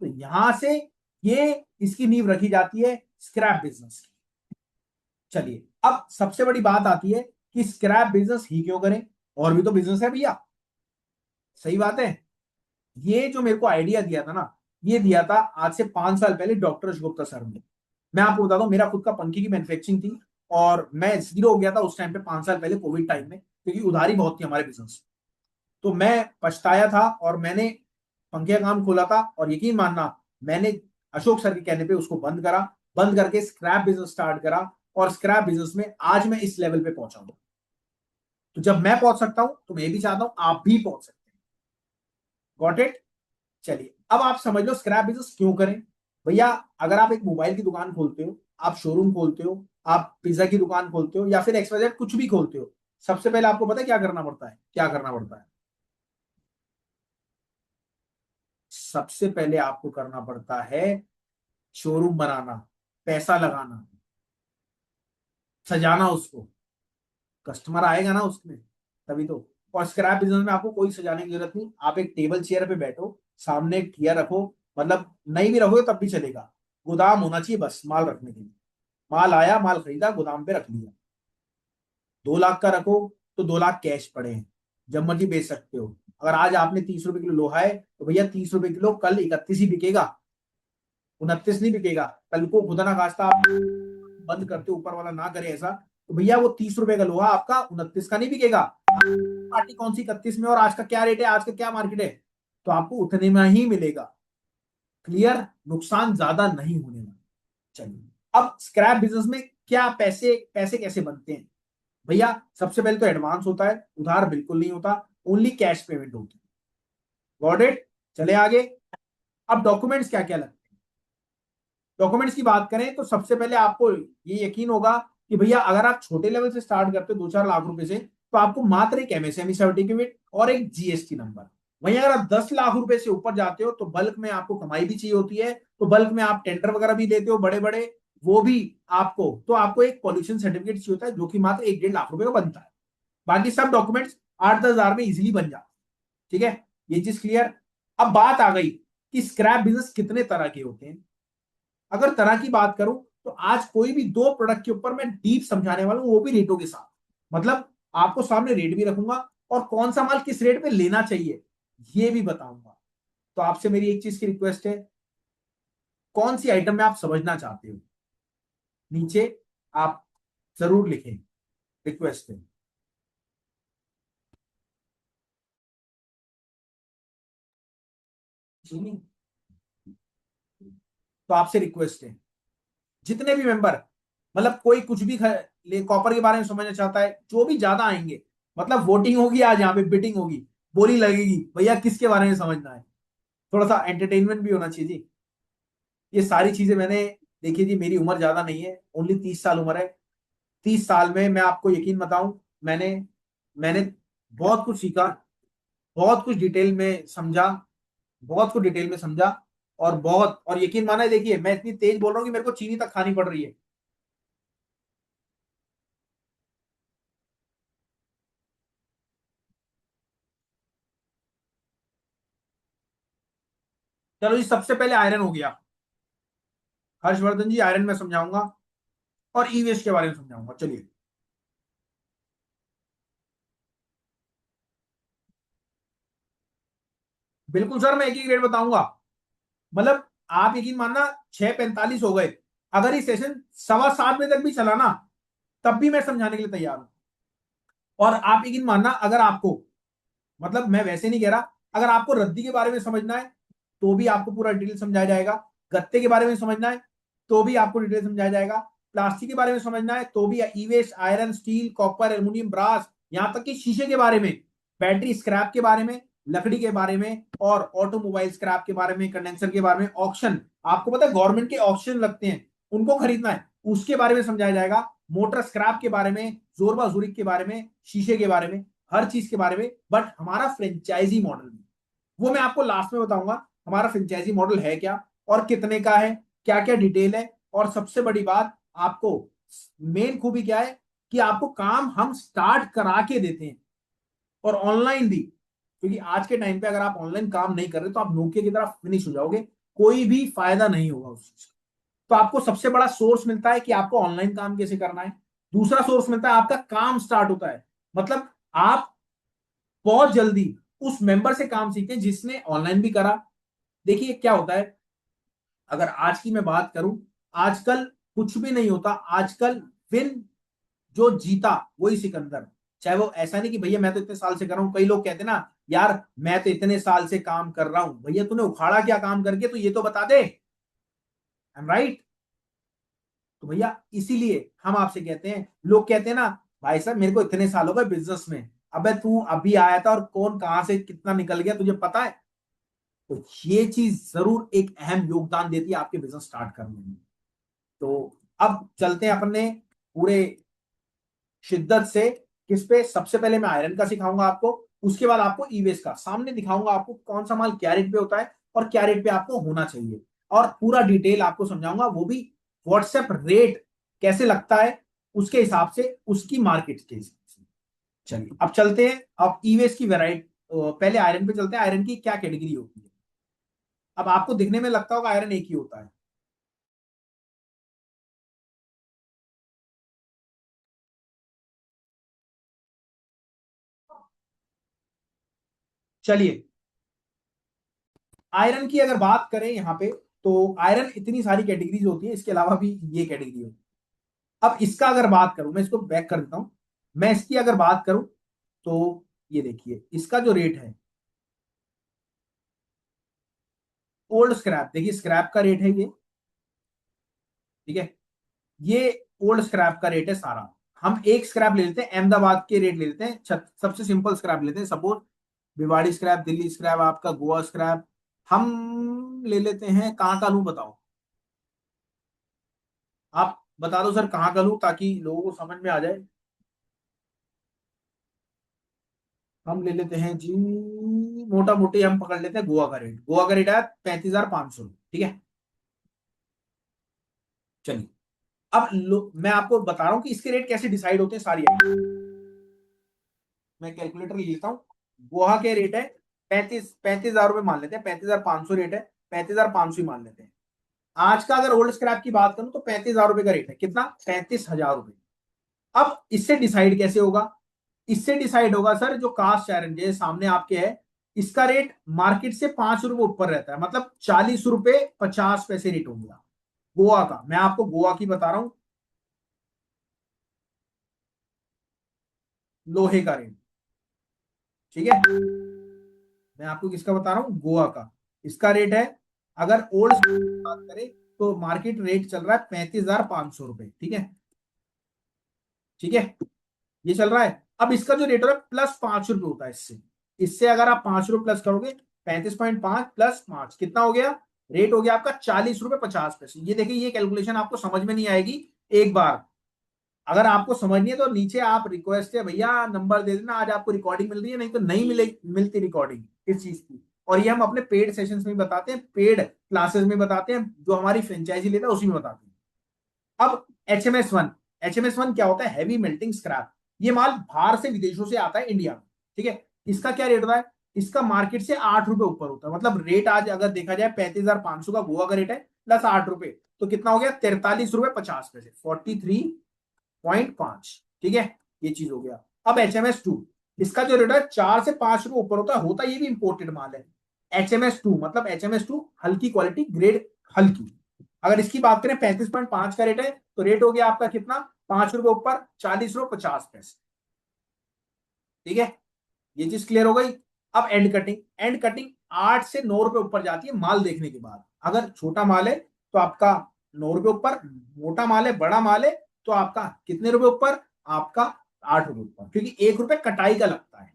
तो यहां से ये इसकी नींव रखी जाती है स्क्रैप बिजनेस की। चलिए, अब सबसे बड़ी बात आती है कि स्क्रैप बिजनेस ही क्यों करें, और भी तो बिजनेस है भैया। सही बात है। ये जो मेरे को आइडिया दिया था ना, ये दिया था आज से 5 साल पहले डॉक्टर यश गुप्ता सर ने। मैं आपको बताता हूँ, मेरा खुद का पंखी की मैन्युफैक्चरिंग थी और मैं जीरो हो गया था उस टाइम पे, 5 साल पहले कोविड टाइम में, क्योंकि उधारी बहुत थी हमारे बिजनेस। तो मैं पछताया था और मैंने पंखे का काम खोला था, और यकीन मानना, मैंने अशोक सर के कहने पे उसको बंद करा, बंद करके स्क्रैप बिजनेस स्टार्ट करा, और स्क्रैप बिजनेस में आज मैं इस लेवल पे पहुंचा हूं। तो जब मैं पहुंच सकता हूं तो मैं भी चाहता हूं आप भी पहुंच सकते हैं। Got it? चलिए, अब आप समझ लो स्क्रैप बिजनेस क्यों करें। भैया, अगर आप एक मोबाइल की दुकान खोलते हो, आप शोरूम खोलते हो, आप पिज्जा की दुकान खोलते हो, या फिर एक्सवाइजेड कुछ भी खोलते हो, सबसे पहले आपको पता है क्या करना पड़ता है? क्या करना पड़ता है? सबसे पहले आपको करना पड़ता है शोरूम बनाना, पैसा लगाना, सजाना उसको। कस्टमर आएगा ना उसमें, तभी तो। और स्क्रैप बिजनेस में आपको कोई सजाने की जरूरत नहीं। आप एक टेबल चेयर पे बैठो, सामने एक ठिया रखो, मतलब नहीं भी रखोगे तब भी चलेगा। गोदाम होना चाहिए बस माल रखने के लिए। माल आया, माल खरीदा, गोदाम पे रख लिया। 2 लाख का रखो तो 2 लाख कैश पड़े हैं, जब मर्जी बेच सकते हो। अगर आज आपने 30 रुपए किलो लोहा है तो भैया 30 रुपए किलो कल 31 ही बिकेगा, 29 नहीं बिकेगा। कल को खुदा ना खास्ता आप बंद करते, ऊपर वाला ना करे ऐसा, तो भैया वो 30 रुपए का लोहा आपका 29 का नहीं बिकेगा। पार्टी कौन सी 31 में, और आज का क्या रेट है, आज का क्या मार्केट है, तो आपको उतने में ही मिलेगा। क्लियर? नुकसान ज्यादा नहीं होने वाला। चलिए, अब स्क्रैप बिजनेस में क्या पैसे पैसे कैसे बनते हैं? भैया, सबसे पहले तो एडवांस होता है, उधार बिल्कुल नहीं होता, ओनली कैश पेमेंट होती है। Got it? चले आगे। अब डॉक्यूमेंट्स क्या क्या लगते हैं? डॉक्यूमेंट्स की बात करें तो सबसे पहले आपको ये यकीन होगा कि भैया अगर आप छोटे लेवल से स्टार्ट करते हो 2-4 लाख रुपए से, तो आपको मात्र एक एमएसएमई सर्टिफिकेट और एक जीएसटी नंबर। वहीं अगर आप 10 लाख रुपए से ऊपर जाते हो तो बल्क में आपको कमाई भी चाहिए होती है, तो बल्क में आप टेंडर वगैरह भी लेते हो बड़े बड़े, वो भी आपको, तो आपको एक पॉल्यूशन सर्टिफिकेट चाहिए होता है जो कि मात्र 1-1.5 लाख रुपए का बनता है। बाकी सब डॉक्यूमेंट्स 8-10 हजार में इजिली बन जाते हैं। ठीक है, ये चीज क्लियर। अब बात आ गई कि स्क्रैप बिजनेस कितने तरह के होते हैं। अगर तरह की बात करूं तो आज कोई भी 2 प्रोडक्ट के ऊपर मैं डीप समझाने वाला हूं, वो भी रेटों के साथ। मतलब आपको सामने रेट भी रखूंगा, और कौन सा माल किस रेट पे लेना चाहिए ये भी बताऊंगा। तो आपसे मेरी एक चीज की रिक्वेस्ट है, कौन सी आइटम में आप समझना चाहते हो, नीचे आप जरूर लिखें, रिक्वेस्ट है। तो आपसे रिक्वेस्ट है, जितने भी मेंबर, मतलब कोई कुछ भी कॉपर के बारे में समझना चाहता है, जो भी ज्यादा आएंगे, मतलब वोटिंग होगी आज, यहाँ पे बिटिंग होगी, बोली लगेगी, भैया किसके बारे में समझना है। थोड़ा सा एंटरटेनमेंट भी होना चाहिए जी। ये सारी चीजें मैंने, देखिए जी, मेरी उम्र ज्यादा नहीं है, ओनली 30 साल उम्र है। 30 साल में मैं आपको यकीन बताऊं, मैंने मैंने बहुत कुछ सीखा, बहुत कुछ डिटेल में समझा, बहुत कुछ डिटेल में समझा, और बहुत, और यकीन माना, देखिए मैं इतनी तेज बोल रहा हूँ कि मेरे को चीनी तक खानी पड़ रही है। चलो जी, सबसे पहले आयरन हो गया। हर्षवर्धन जी, आयरन में समझाऊंगा, और ई वेस्ट के बारे में समझाऊंगा। चलिए, बिल्कुल सर, मैं एक ही ग्रेड बताऊंगा। मतलब आप यकीन मानना 6:45 हो गए, अगर ये सेशन 7:15 बजे तक भी चला ना, तब भी मैं समझाने के लिए तैयार हूं। और आप यकीन मानना, अगर आपको, मतलब मैं वैसे नहीं कह रहा, अगर आपको रद्दी के बारे में समझना है तो भी आपको पूरा डिटेल समझाया जाएगा, गत्ते के बारे में समझना है तो भी आपको डिटेल समझाया जाएगा, प्लास्टिक के बारे में समझना है तो भी, e waste, iron, steel, copper, aluminium, brass, यहां तक कि शीशे के बारे में, बैटरी स्क्रैप के बारे में, लकड़ी के बारे में, और ऑटोमोबाइल स्क्रैप के बारे में, कंडेंसर के बारे में, ऑक्शन, आपको पता है गवर्नमेंट के ऑक्शन लगते हैं, उनको खरीदना है, उसके बारे में समझाया जाएगा, मोटर स्क्रैप के बारे में, जोरबा जुरिक के बारे में, शीशे के बारे में, हर चीज के बारे में। बट हमारा फ्रेंचाइजी मॉडल, वो मैं आपको लास्ट में बताऊंगा हमारा फ्रेंचाइजी मॉडल है क्या और कितने का है, क्या क्या डिटेल है। और सबसे बड़ी बात, आपको मेन खूबी क्या है कि आपको काम हम स्टार्ट करा के देते हैं, और ऑनलाइन भी, क्योंकि आज के टाइम पे अगर आप ऑनलाइन काम नहीं कर रहे तो आप नोकिया की तरह फिनिश हो जाओगे, कोई भी फायदा नहीं होगा उस चीज का। तो आपको सबसे बड़ा सोर्स मिलता है कि आपको ऑनलाइन काम कैसे करना है, दूसरा सोर्स मिलता है आपका काम स्टार्ट होता है, मतलब आप बहुत जल्दी उस मेंबर से काम सीखते हैं जिसने ऑनलाइन भी करा। देखिए क्या होता है, अगर आज की मैं बात करूं, आजकल कुछ भी नहीं होता, आजकल विन जो जीता वही सिकंदर। चाहे वो ऐसा नहीं कि भैया मैं तो इतने साल से कर रहा हूं, कई लोग कहते हैं ना यार मैं तो इतने साल से काम कर रहा हूं, भैया तूने उखाड़ा क्या काम करके, तो ये तो बता दे, आई एम राइट। तो भैया इसीलिए हम आपसे कहते हैं, लोग कहते हैं ना भाई साहब मेरे को इतने साल हो गए बिजनेस में, अबे तू अभी आया था और कौन कहां से कितना निकल गया तुझे पता है। तो ये चीज जरूर एक अहम योगदान देती है आपके बिजनेस स्टार्ट करने में। तो अब चलते हैं अपने पूरे शिद्दत से, किस पे, सबसे पहले मैं आयरन का सिखाऊंगा आपको, उसके बाद आपको ईवेस का सामने दिखाऊंगा आपको कौन सा माल क्या रेट पे होता है और क्या रेट पे आपको होना चाहिए, और पूरा डिटेल आपको समझाऊंगा, वो भी व्हाट्सएप रेट कैसे लगता है उसके हिसाब से, उसकी मार्केट के हिसाब से। चलिए अब चलते हैं, अब ईवेस की वेराइटी, पहले आयरन पे चलते हैं, आयरन की क्या कैटेगरी होती है। अब आपको दिखने में लगता होगा आयरन एक ही होता है, चलिए आयरन की अगर बात करें यहाँ पे, तो आयरन इतनी सारी कैटेगरीज होती है, इसके अलावा भी ये कैटेगरी होती है। अब इसका अगर बात करूं, मैं इसको बैक कर देता हूं, मैं इसकी अगर बात करूं तो ये देखिए इसका जो रेट है, ओल्ड स्क्रैप, देखिए स्क्रैप का रेट है ये, ठीक है, ये ओल्ड स्क्रैप का रेट है सारा। हम एक स्क्रैप ले लेते हैं, अहमदाबाद के रेट ले लेते हैं, सबसे सिंपल स्क्रैप लेते हैं, suppose Bhiwadi scrap, Delhi scrap, आपका गोवा स्क्रैप, हम ले लेते हैं, कहाँ का लूं बताओ, आप बता दो सर कहाँ का लूं ताकि लोगों को समझ में आ जाए। हम ले लेते हैं जी, मोटा मोटी हम पकड़ लेते हैं गोवा का रेट, गोवा का रेट है 35,500, ठीक है। चलिए अब मैं आपको बता रहा हूं कि इसके रेट कैसे डिसाइड होते हैं सारी मैं कैलकुलेटर ले लेता हूँ। गोवा के रेट है 35,000 रुपए मान लेते हैं, 35,500 रेट है, 35,500 ही मान लेते हैं। आज का अगर ओल्ड स्क्रैप की बात करूं तो 35,000 रुपए का रेट है, कितना, 35,000 रुपए। अब इससे डिसाइड कैसे होगा, इससे डिसाइड होगा सर जो कास्ट आयरन जैसे सामने आपके है, इसका रेट मार्केट से 5 रुपए ऊपर रहता है, मतलब 40 रुपए 50 पैसे रेट हो गया गोवा का। मैं आपको गोवा की बता रहा हूं, लोहे का रेट, ठीक है, मैं आपको किसका बता रहा हूं, गोवा का। इसका रेट है, अगर ओल्ड बात करें तो मार्केट रेट चल रहा है 35,500 रुपए, ठीक है, ठीक है, ये चल रहा है। अब इसका जो रेट हो रहा है +5 रुपए होता है इससे, इससे अगर आप 5 रुपए प्लस करोगे, 35.5 +5 कितना हो गया, रेट हो गया आपका 40 रुपए 50 पैसे। ये देखिए ये कैलकुलेशन आपको समझ में नहीं आएगी, एक बार अगर आपको समझनी है तो नीचे आप रिक्वेस्ट है भैया नंबर दे देना, आज आपको रिकॉर्डिंग मिल रही है, नहीं तो नहीं मिलती रिकॉर्डिंग इस चीज की। और ये हम अपने पेड सेशंस में बताते हैं, पेड क्लासेस में बताते हैं, जो हमारी फ्रेंचाइजी लेता है उसी में बताते हैं। अब HMS1, HMS1 क्या होता है, हैवी मेल्टिंग स्क्रैप, ये माल बाहर से विदेशों से आता है इंडिया में, ठीक है। इसका क्या रेट होता है, इसका मार्केट से 8 रुपए ऊपर होता है, मतलब रेट आज अगर देखा जाए 35,500 का गोवा का रेट है, +8 रुपए, तो कितना हो गया, 43 रुपए 50 पैसे, 43.5, ठीक है, ये चीज हो गया। अब HMS2, इसका जो रेट है 4 से 5 रुपए ऊपर होता है ये भी इंपोर्टेड माल है। HMS2 मतलब HMS2 हल्की क्वालिटी ग्रेड हल्की। अगर इसकी बात करें 35.5 का रेट है, तो रेट हो गया आपका कितना, 5 रुपए ऊपर, 40 रुपए 50 पैसे। ठीक है, ये चीज क्लियर हो गई। अब एंड कटिंग, एंड कटिंग 8 से 9 रुपए ऊपर जाती है माल देखने के बाद। अगर छोटा माल है तो आपका 9 रुपए ऊपर, मोटा माल है, बड़ा माल है, तो आपका कितने रुपए ऊपर, आपका 8 रुपए ऊपर, क्योंकि 1 रुपए कटाई का लगता है।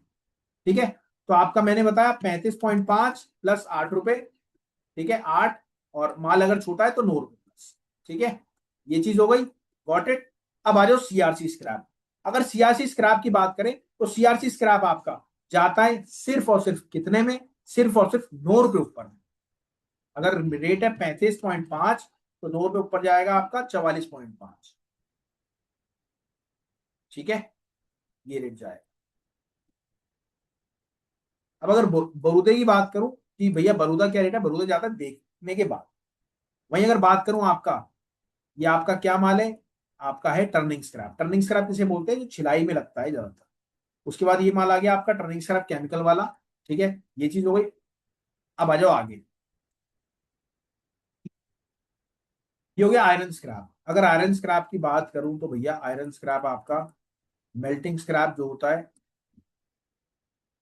ठीक है, तो आपका मैंने बताया 35.5 प्लस 8 रुपए। ठीक है, 8, और माल अगर छोटा है तो 9 रुपए प्लस। ठीक है, ये चीज हो गई, गॉट इट। अब आ जाओ सीआरसी स्क्रैप। अगर सीआरसी स्क्रैप की बात करें तो सीआरसी स्क्रैप आपका जाता है सिर्फ और सिर्फ कितने में, सिर्फ और सिर्फ 9 रुपए ऊपर में। अगर रेट है 35.5, तो 9 रुपए ऊपर जाएगा आपका 44.5। ठीक है, ये रेट जाएगा। अब अगर बरूदे की बात करूं कि भैया बरूदा क्या रेट है, बरूदा जाता है देखने के बाद। वहीं अगर बात करूं आपका, ये आपका क्या माल है, आपका है टर्निंग स्क्रैप। टर्निंग स्क्रैप किसे बोलते हैं, जो छिलाई में लगता है ज्यादातर। उसके बाद ये माल आ गया आपका टर्निंग स्क्रैप केमिकल वाला। ठीक है, ये चीज हो गई। अब आ जाओ आगे, ये हो गया आयरन स्क्रैप। अगर आयरन स्क्रैप की बात करूं तो भैया आयरन स्क्रैप आपका मेल्टिंग स्क्रैप जो होता है,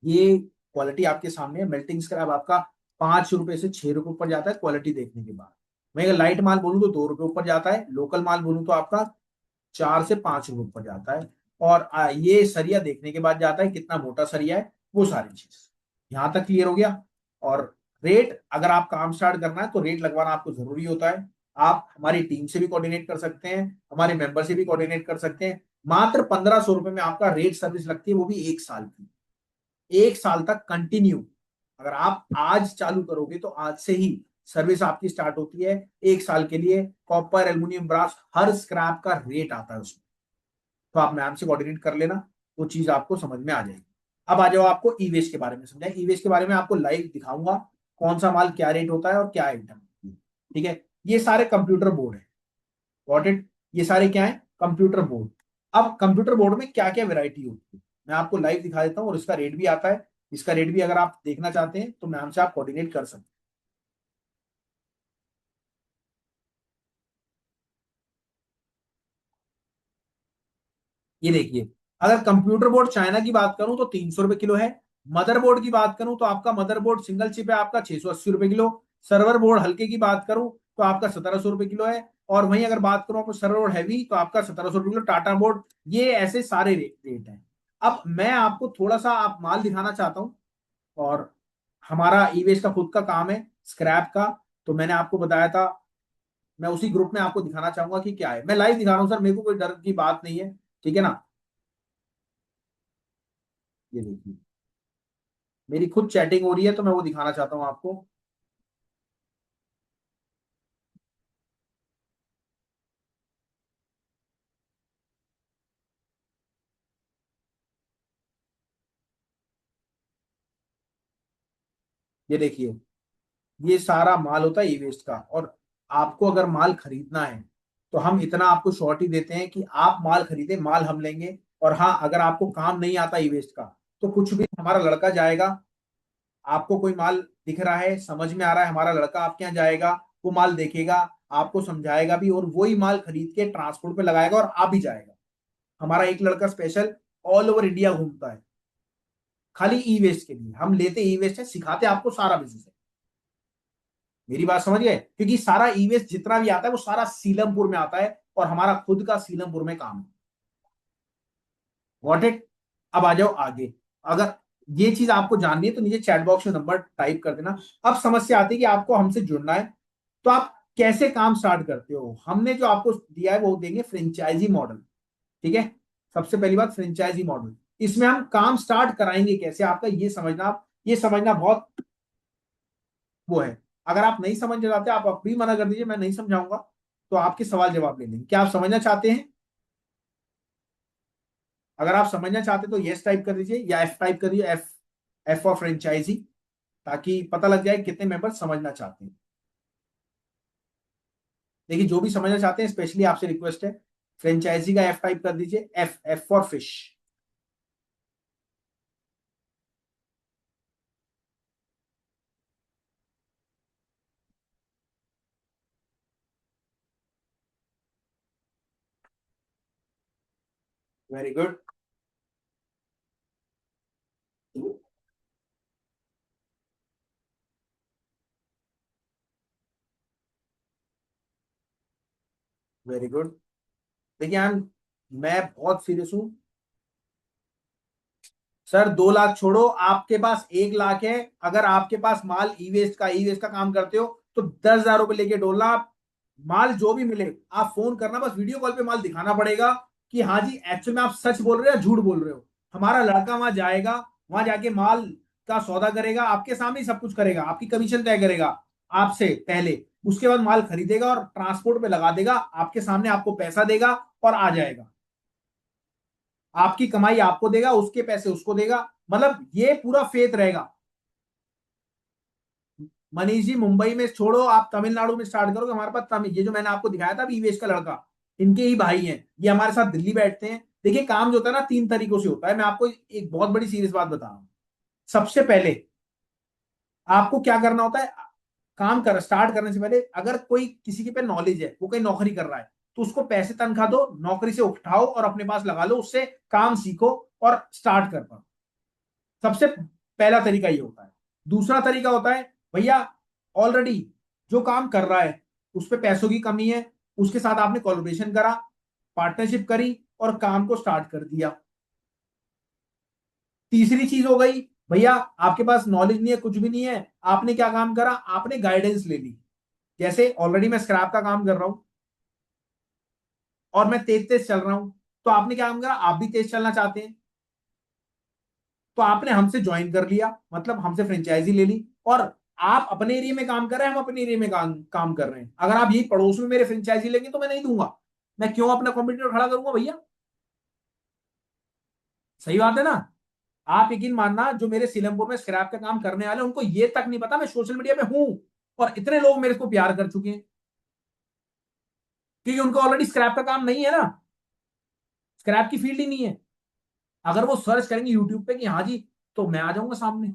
ये क्वालिटी आपके सामने है। मेल्टिंग स्क्रैप आपका 5 रुपए से 6 रुपए ऊपर जाता है क्वालिटी देखने के बाद। मैं अगर लाइट माल बोलूं तो 2 रुपए ऊपर जाता है, लोकल माल बोलूं तो आपका 4 से 5 रुपए ऊपर जाता है। और ये सरिया देखने के बाद जाता है, कितना मोटा सरिया है, वो सारी चीज यहां तक क्लियर हो गया। और रेट, अगर आप काम स्टार्ट करना है तो रेट लगवाना आपको जरूरी होता है। आप हमारी टीम से भी कोऑर्डिनेट कर सकते हैं, हमारे मेंबर से भी कोऑर्डिनेट कर सकते हैं। मात्र 1500 रुपए में आपका रेट सर्विस लगती है, वो भी 1 साल की। 1 साल तक कंटिन्यू। अगर आप आज चालू करोगे तो आज से ही सर्विस आपकी स्टार्ट होती है 1 साल के लिए। कॉपर, एल्यूमिनियम, ब्रास, हर स्क्रैप का रेट आता है उसमें। तो आप मैम से कोऑर्डिनेट कर लेना, वो चीज आपको समझ में आ जाएगी। अब आ जाओ आपको ई वेस्ट के बारे में समझाएं। ई वेस्ट के बारे में आपको लाइव दिखाऊंगा, कौन सा माल क्या रेट होता है और क्या आइटम। ठीक है, ये सारे कंप्यूटर बोर्ड है, गॉट इट। ये सारे क्या है, कंप्यूटर बोर्ड। अब कंप्यूटर बोर्ड में क्या क्या वेरायटी होती है, मैं आपको लाइव दिखा देता हूँ, और इसका रेट भी आता है। इसका रेट भी अगर आप देखना चाहते हैं तो मैम से आप कोऑर्डिनेट कर सकते हैं। ये देखिए, अगर कंप्यूटर बोर्ड चाइना की बात करूं तो 300 रुपए किलो है। मदरबोर्ड की बात करूं तो आपका मदरबोर्ड सिंगल चिप है आपका 680 रुपए किलो। सर्वर बोर्ड हल्के की बात करूं तो आपका 1700 रुपए किलो है। और वहीं अगर बात करूं आपको सर्वर बोर्ड हैवी, तो आपका 1700 रुपए किलो टाटा बोर्ड। ये ऐसे सारे रेट हैं। अब मैं आपको थोड़ा सा आप माल दिखाना चाहता हूं। और हमारा ई वेस्ट का खुद का काम है स्क्रैप का, तो मैंने आपको बताया था, मैं उसी ग्रुप में आपको दिखाना चाहूंगा कि क्या है। मैं लाइव दिखा रहा हूं सर, मेरे को कोई डर की बात नहीं है। ठीक है ना, ये देखिए, मेरी खुद चैटिंग हो रही है तो मैं वो दिखाना चाहता हूं आपको। ये देखिए, ये सारा माल होता है ई वेस्ट का। और आपको अगर माल खरीदना है तो हम इतना आपको शॉर्ट ही देते हैं कि आप माल खरीदे, माल हम लेंगे। और हाँ, अगर आपको काम नहीं आता ई वेस्ट का, तो कुछ भी हमारा लड़का जाएगा। आपको कोई माल दिख रहा है, समझ में आ रहा है, हमारा लड़का आपके यहाँ जाएगा, वो माल देखेगा, आपको समझाएगा भी, और वही माल खरीद के ट्रांसपोर्ट पे लगाएगा और आ भी जाएगा। हमारा एक लड़का स्पेशल ऑल ओवर इंडिया घूमता है खाली ई वेस्ट के लिए। हम लेते ई वेस्ट है, सिखाते आपको सारा बिजनेस है। मेरी बात समझ गए, क्योंकि सारा ई वेस्ट जितना भी आता है वो सारा सीलमपुर में आता है, और हमारा खुद का सीलमपुर में काम है। Got it. अब आ जाओ आगे। अगर ये चीज आपको जाननी है तो नीचे चैट बॉक्स में नंबर टाइप कर देना। अब समस्या आती है कि आपको हमसे जुड़ना है, तो आप कैसे काम स्टार्ट करते हो। हमने जो आपको दिया है वो देंगे फ्रेंचाइजी मॉडल। ठीक है, सबसे पहली बात फ्रेंचाइजी मॉडल। इसमें हम काम स्टार्ट कराएंगे कैसे आपका, ये समझना बहुत वो है। अगर आप नहीं समझ जाते, आप अब भी मना कर दीजिए, मैं नहीं समझाऊंगा। तो आपके सवाल जवाब ले लेंगे। क्या आप समझना चाहते हैं? अगर आप समझना चाहते हैं तो यस टाइप कर दीजिए, या एफ टाइप कर दीजिए, एफ। एफ फॉर फ्रेंचाइजी, ताकि पता लग जाए कितने मेंबर समझना चाहते हैं। देखिए, जो भी समझना चाहते हैं स्पेशली आपसे रिक्वेस्ट है, फ्रेंचाइजी का एफ टाइप कर दीजिए, F, F for fish. Very good. Very good. देखिए यार, मैं बहुत सीरियस हूं सर। 2 लाख छोड़ो, आपके पास 1 लाख है। अगर आपके पास माल ई वेस्ट का काम करते हो तो 10,000 रुपए लेके डोलना। आप माल जो भी मिले आप फोन करना, बस वीडियो कॉल पे माल दिखाना पड़ेगा कि हाँ जी एक्चुअल में आप सच बोल रहे हो या झूठ बोल रहे हो। हमारा लड़का वहां जाएगा, वहां जाके माल का सौदा करेगा, आपके सामने ही सब कुछ करेगा, आपकी कमीशन तय करेगा आपसे पहले। उसके बाद माल खरीदेगा और ट्रांसपोर्ट पे लगा देगा, आपके सामने आपको पैसा देगा और आ जाएगा। आपकी कमाई आपको देगा, उसके पैसे उसको देगा। मतलब ये पूरा फेथ रहेगा। मनीष जी मुंबई में छोड़ो, आप तमिलनाडु में स्टार्ट करोगे। हमारे पास तमिल, ये जो मैंने आपको दिखाया था ईवेश का लड़का, इनके ही भाई हैं, ये हमारे साथ दिल्ली बैठते हैं। देखिए काम जो होता है ना 3 तरीकों से होता है। मैं आपको एक बहुत बड़ी सीरियस बात बता रहा हूं। सबसे पहले आपको क्या करना होता है, काम कर स्टार्ट करने से पहले अगर कोई किसी के पे नॉलेज है, वो कहीं नौकरी कर रहा है, तो उसको पैसे तनख्वाह दो, नौकरी से उठाओ और अपने पास लगा लो, उससे काम सीखो और स्टार्ट कर पाओ। सबसे पहला तरीका ये होता है। दूसरा तरीका होता है, भैया ऑलरेडी जो काम कर रहा है उस पर पैसों की कमी है, उसके साथ आपने कोलैबोरेशन करा, पार्टनरशिप करी और काम को स्टार्ट कर दिया। तीसरी चीज हो गई, भैया आपके पास नॉलेज नहीं है, कुछ भी नहीं है, आपने क्या काम करा, आपने गाइडेंस ले ली। जैसे ऑलरेडी मैं स्क्रैप का काम कर रहा हूं और मैं तेज तेज चल रहा हूं, तो आपने क्या काम करा, आप भी तेज चलना चाहते हैं, तो आपने हमसे ज्वाइन कर लिया, मतलब हमसे फ्रेंचाइजी ले ली। और आप अपने एरिया में काम कर रहे हैं, हम अपने एरिया में काम कर रहे हैं। अगर आप यही पड़ोस में मेरे फ्रेंचाइजी लेंगे तो मैं नहीं दूंगा। मैं क्यों अपना कॉम्पिटिटर खड़ा करूंगा भैया। सही बात है ना। आप यकीन मानना, जो मेरे सीलमपुर में स्क्रैप का काम करने वाले उनको ये तक नहीं पता मैं सोशल मीडिया पे हूं, और इतने लोग मेरे को प्यार कर चुके हैं, क्योंकि उनको ऑलरेडी स्क्रैप का काम नहीं है ना, स्क्रैप की फील्ड ही नहीं है। अगर वो सर्च करेंगे यूट्यूब पे कि हाँ जी, तो मैं आ जाऊंगा सामने,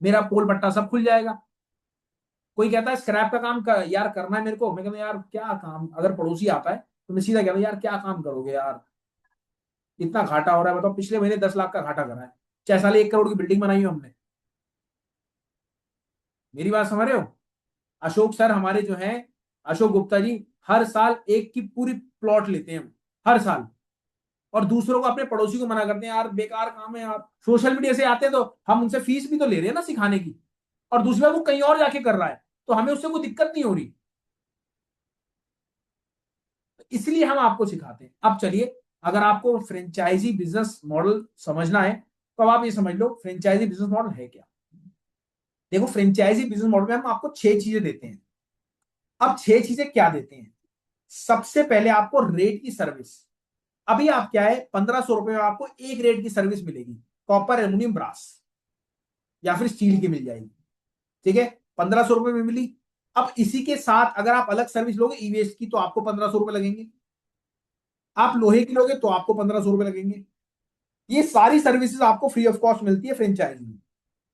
मेरा पोल पट्टा सब खुल जाएगा। कोई कहता है स्क्रैप का काम यार करना है मेरे को, मैं कहता यार क्या काम, अगर पड़ोसी आता है तो मैं सीधा कहता यार क्या काम करोगे यार, इतना घाटा हो रहा है, बताओ। पिछले महीने 10 लाख का घाटा करा है, 6 साल 1 करोड़ की बिल्डिंग बनाई है हमने। मेरी बात समझ रहे हो। अशोक सर हमारे जो हैं, अशोक गुप्ता जी, हर साल एक की पूरी प्लॉट लेते हैं हम, हर साल। और दूसरों को, अपने पड़ोसी को मना करते हैं यार बेकार काम है यार। सोशल मीडिया से आते हैं तो हम उनसे फीस भी तो ले रहे हैं ना सिखाने की, और दूसरी बार वो कहीं और जाके कर रहा है, तो हमें उससे कोई दिक्कत नहीं हो रही, इसलिए हम आपको सिखाते हैं। अब चलिए, अगर आपको फ्रेंचाइजी बिजनेस मॉडल समझना है तो अब आप ये समझ लो फ्रेंचाइजी बिजनेस मॉडल है क्या। देखो फ्रेंचाइजी बिजनेस मॉडल में हम आपको 6 चीजें देते हैं। अब 6 चीजें क्या देते हैं, सबसे पहले आपको रेट की सर्विस। अभी आप क्या है, 1,500 रुपए में आपको एक रेट की सर्विस मिलेगी, कॉपर एल्यूमिनियम ब्रास या फिर स्टील की मिल जाएगी। ठीक है, 1,500 रुपए में मिली। अब इसी के साथ अगर आप अलग सर्विस लोगे ईवेस्ट की तो आपको 1,500 रुपए लगेंगे। आप लोहे की लोगे तो आपको 1,500 रुपए लगेंगे। ये सारी सर्विसेज आपको फ्री ऑफ कॉस्ट मिलती है फ्रेंचाइजी में।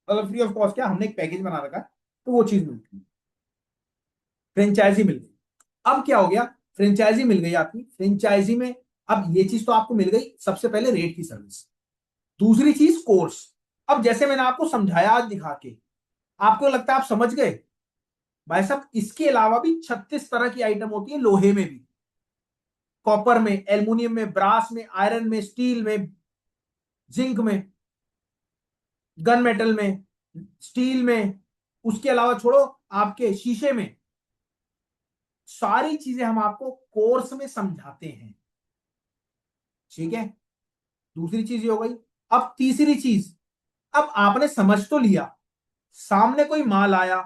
मतलब फ्री ऑफ कॉस्ट क्या, हमने एक पैकेज बना रखा है तो वो चीज मिलती है। फ्रेंचाइजी मिल गई। अब क्या हो गया, फ्रेंचाइजी मिल गई आपकी, फ्रेंचाइजी में अब ये चीज तो आपको मिल गई, सबसे पहले रेट की सर्विस। दूसरी चीज कोर्स। अब जैसे मैंने आपको समझाया आज दिखा के, आपको लगता है आप समझ गए। भाई साहब इसके अलावा भी 36 तरह की आइटम होती है, लोहे में भी, कॉपर में, एल्युमिनियम में, ब्रास में, आयरन में, स्टील में, जिंक में, गन मेटल में, स्टील में, उसके अलावा छोड़ो आपके शीशे में, सारी चीजें हम आपको कोर्स में समझाते हैं। ठीक है, दूसरी चीज ये हो गई। अब तीसरी चीज, अब आपने समझ तो लिया, सामने कोई माल आया,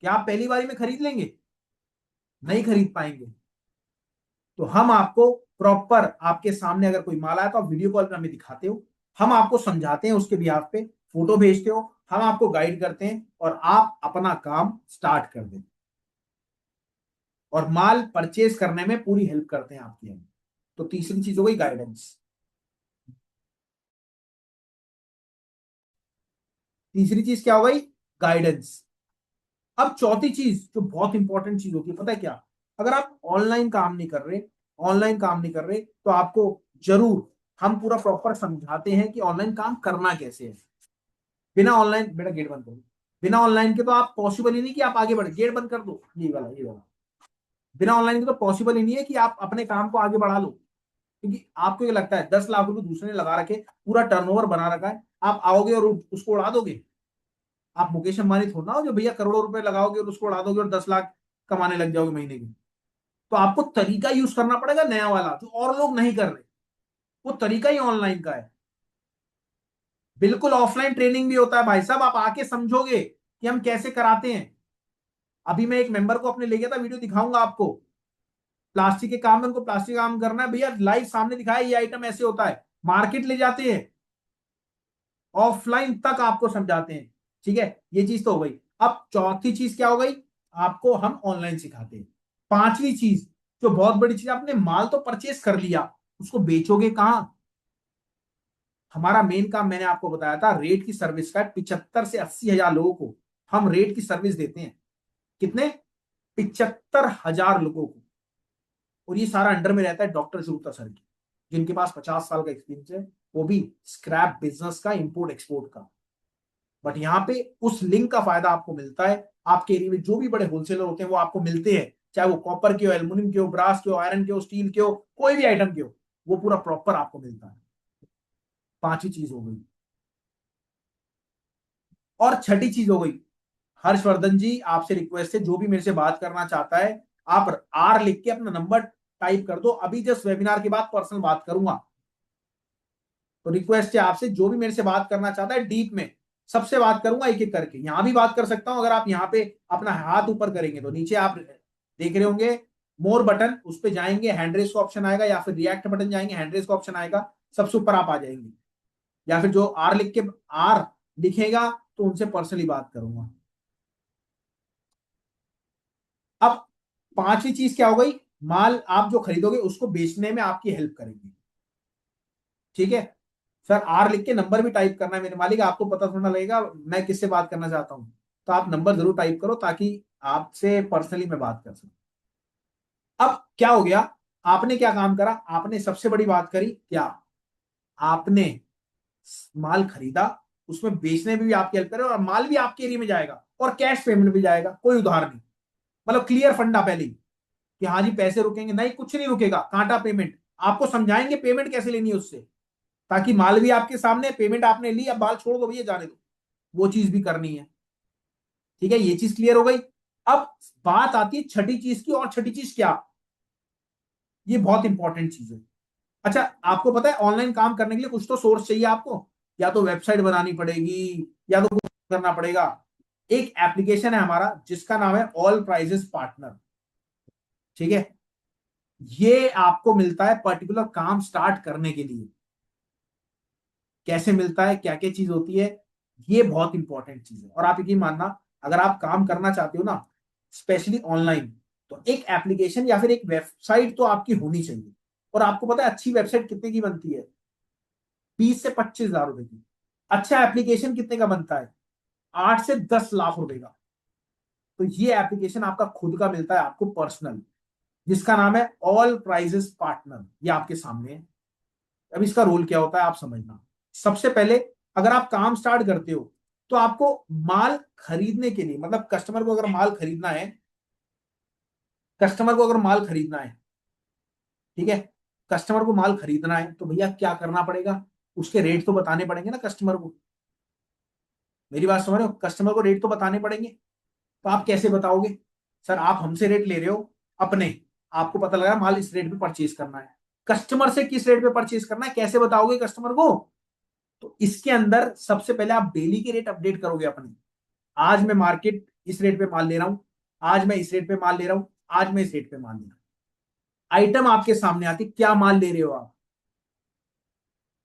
क्या आप पहली बारी में खरीद लेंगे, नहीं खरीद पाएंगे। तो हम आपको प्रॉपर, आपके सामने अगर कोई माल आया तो आप वीडियो कॉल पे हमें दिखाते हो, हम आपको समझाते हैं उसके बिहाफ पे, फोटो भेजते हो, हम आपको गाइड करते हैं और आप अपना काम स्टार्ट कर दें और माल परचेज करने में पूरी हेल्प करते हैं आपकी हम। तो तीसरी चीज हो गई गाइडेंस। तीसरी चीज क्या हो गई, गाइडेंस। अब चौथी चीज जो बहुत इंपॉर्टेंट चीज होती है, पता है क्या, अगर आप ऑनलाइन काम नहीं कर रहे, ऑनलाइन काम नहीं कर रहे तो आपको जरूर हम पूरा प्रॉपर समझाते हैं कि ऑनलाइन काम करना कैसे है। बिना ऑनलाइन, बेटा गेट बंद करो, बिना ऑनलाइन के तो आप पॉसिबल ही नहीं कि आप आगे बढ़े। गेट बंद कर दो, ये वाला। बिना ऑनलाइन के तो पॉसिबल ही नहीं है कि आप अपने काम को आगे बढ़ा लो। क्योंकि आपको ये लगता है 10 लाख रुपए दूसरे ने लगा रखे, पूरा टर्नओवर बना रखा है, आप आओगे और उसको उड़ा दोगे। आप मुकेश अंबानी थोड़ा ना हो जो भैया करोड़ों रुपए लगाओगे और उसको उड़ा दोगे और 10 लाख कमाने लग जाओगे महीने की। तो आपको तरीका यूज करना पड़ेगा नया वाला, जो और लोग नहीं कर रहे। वो तरीका ही ऑनलाइन का है। बिल्कुल ऑफलाइन ट्रेनिंग भी होता है भाई साहब, आप आके समझोगे कि हम कैसे कराते हैं। अभी मैं एक मेंबर को अपने ले गया था, वीडियो दिखाऊंगा आपको। प्लास्टिक के काम में उनको प्लास्टिक काम करना है भैया, लाइव सामने दिखाया ये आइटम ऐसे होता है। मार्केट ले जाते हैं, ऑफलाइन तक आपको समझाते हैं। ठीक है, ये चीज तो हो गई। अब चौथी चीज क्या हो गई, आपको हम ऑनलाइन सिखाते हैं। पांचवी चीज, जो बहुत बड़ी चीज, आपने माल तो परचेस कर लिया, उसको बेचोगे कहां। हमारा मेन काम मैंने आपको बताया था, रेट की सर्विस का। 75 से 80 हजार लोगों को हम रेट की सर्विस देते हैं। कितने? 75 हजार लोगों को। और ये सारा अंडर में रहता है डॉक्टर शुरुता सर की, जिनके पास 50 साल का एक्सपीरियंस है, वो भी स्क्रैप बिजनेस का, इंपोर्ट एक्सपोर्ट का। बट यहाँ पे उस लिंक का फायदा आपको मिलता है। आपके एरिया में जो भी बड़े होलसेलर होते हैं वो आपको मिलते हैं, चाहे वो कॉपर के हो, एल्यूमिनियम के हो, ब्रास के हो, आयरन के हो, स्टील के हो, कोई भी आइटम के हो, वो पूरा प्रॉपर आपको मिलता है। पांचवी चीज हो गई। और छठी चीज हो गई, हर्षवर्धन जी आपसे रिक्वेस्ट है, जो भी मेरे से बात करना चाहता है, आप आर लिख के अपना नंबर टाइप कर दो। अभी जस्ट वेबिनार के बाद पर्सनल बात करूंगा, तो रिक्वेस्ट है आपसे, जो भी मेरे से बात करना चाहता है डीप में, सबसे बात करूंगा एक एक करके। यहां भी बात कर सकता हूं, अगर आप यहाँ पे अपना हाथ ऊपर करेंगे तो नीचे आप देख रहे होंगे मोर बटन, उस पे जाएंगे, हैंड रेस का ऑप्शन आएगा, या फिर रिएक्ट बटन जाएंगे, हैंड रेस का ऑप्शन आएगा, सबसे ऊपर आप आ जाएंगे। या फिर जो आर लिख के आर लिखेगा तो उनसे पर्सनली बात करूंगा। अब पांचवी चीज क्या हो गई, माल आप जो खरीदोगे उसको बेचने में आपकी हेल्प करेंगे। ठीक है सर, आर लिख के नंबर भी टाइप करना है मेरे मालिक, आपको पता थोड़ा लगेगा मैं किससे बात करना चाहता हूं। तो आप नंबर जरूर टाइप करो ताकि आपसे पर्सनली मैं बात कर सकूं। अब क्या हो गया, आपने क्या काम करा, आपने सबसे बड़ी बात करी क्या, आपने माल खरीदा, उसमें बेचने में भी आपकी हेल्प करे, और माल भी आपके एरिया में जाएगा, और कैश पेमेंट भी जाएगा, कोई उधार नहीं। मतलब क्लियर फंडा पहले ही कि हाँ जी पैसे रुकेंगे नहीं, कुछ नहीं रुकेगा, कांटा पेमेंट। आपको समझाएंगे पेमेंट कैसे लेनी है उससे, ताकि माल भी आपके सामने, पेमेंट आपने ली, अब माल छोड़ दो भैया जाने दो, वो चीज भी करनी है। ठीक है, ये चीज क्लियर हो गई। अब बात आती है छठी चीज की, और छठी चीज क्या, ये बहुत इंपॉर्टेंट चीज है। अच्छा, आपको पता है ऑनलाइन काम करने के लिए कुछ तो सोर्स चाहिए आपको, या तो वेबसाइट बनानी पड़ेगी, या तो कुछ करना पड़ेगा। एक एप्लीकेशन है हमारा जिसका नाम है ऑल प्राइजेस पार्टनर। ठीक है, ये आपको मिलता है पर्टिकुलर काम स्टार्ट करने के लिए। कैसे मिलता है, क्या क्या चीज होती है, ये बहुत इंपॉर्टेंट चीज है। और आप यकीन मानना, अगर आप काम करना चाहते हो ना, स्पेशली ऑनलाइन, तो एक एप्लीकेशन या फिर एक वेबसाइट तो आपकी होनी चाहिए। और आपको पता है अच्छी वेबसाइट कितने की बनती है, 20 से 25 हजार रुपए की। अच्छा एप्लीकेशन कितने का बनता है, 8 से 10 लाख रुपए का। तो ये एप्लीकेशन आपका खुद का मिलता है आपको पर्सनल, जिसका नाम है ऑल प्राइजेस पार्टनर। ये आपके सामने है। अब इसका रोल क्या होता है आप समझना। सबसे पहले, अगर आप काम स्टार्ट करते हो, तो आपको माल खरीदने के लिए, मतलब कस्टमर को अगर माल खरीदना है, कस्टमर को अगर माल खरीदना है, ठीक है, कस्टमर को माल खरीदना है, तो भैया क्या करना पड़ेगा, उसके रेट तो बताने पड़ेंगे ना कस्टमर को। मेरी बात समझ रहे हो, कस्टमर को रेट तो बताने पड़ेंगे। तो आप कैसे बताओगे, सर आप हमसे रेट ले रहे हो अपने, आपको पता लगा माल इस रेट पे परचेज करना है, कस्टमर से किस रेट पे परचेज करना है कैसे बताओगे कस्टमर को। तो इसके अंदर सबसे पहले आप डेली के रेट अपडेट करोगे अपने। आज मैं मार्केट इस रेट पे माल ले रहा हूं, आज मैं इस रेट पे माल ले रहा हूं, आज मैं इस रेट पे माल ले रहा हूं। आइटम आपके सामने आती, क्या माल ले रहे हो आप,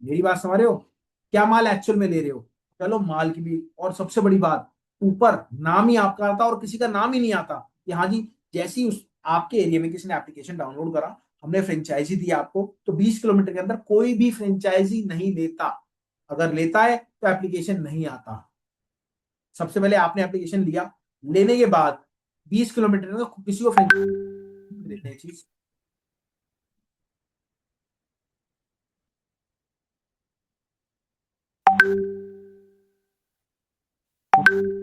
मेरी बात समझ रहे हो, क्या माल एक्चुअल में ले रहे हो। चलो माल की भी, और सबसे बड़ी बात, ऊपर नाम ही आपका आता और किसी का नाम ही नहीं आता कि हाँ जी, जैसे ही उस आपके एरिया में किसी ने एप्लीकेशन डाउनलोड करा, हमने फ्रेंचाइजी दी आपको, तो 20 किलोमीटर के अंदर कोई भी फ्रेंचाइजी नहीं लेता। अगर लेता है तो एप्लीकेशन नहीं आता। सबसे पहले आपने एप्लीकेशन लिया, लेने के बाद 20 किलोमीटर में किसी को फ्रेंचाइजी देते हैं चीज।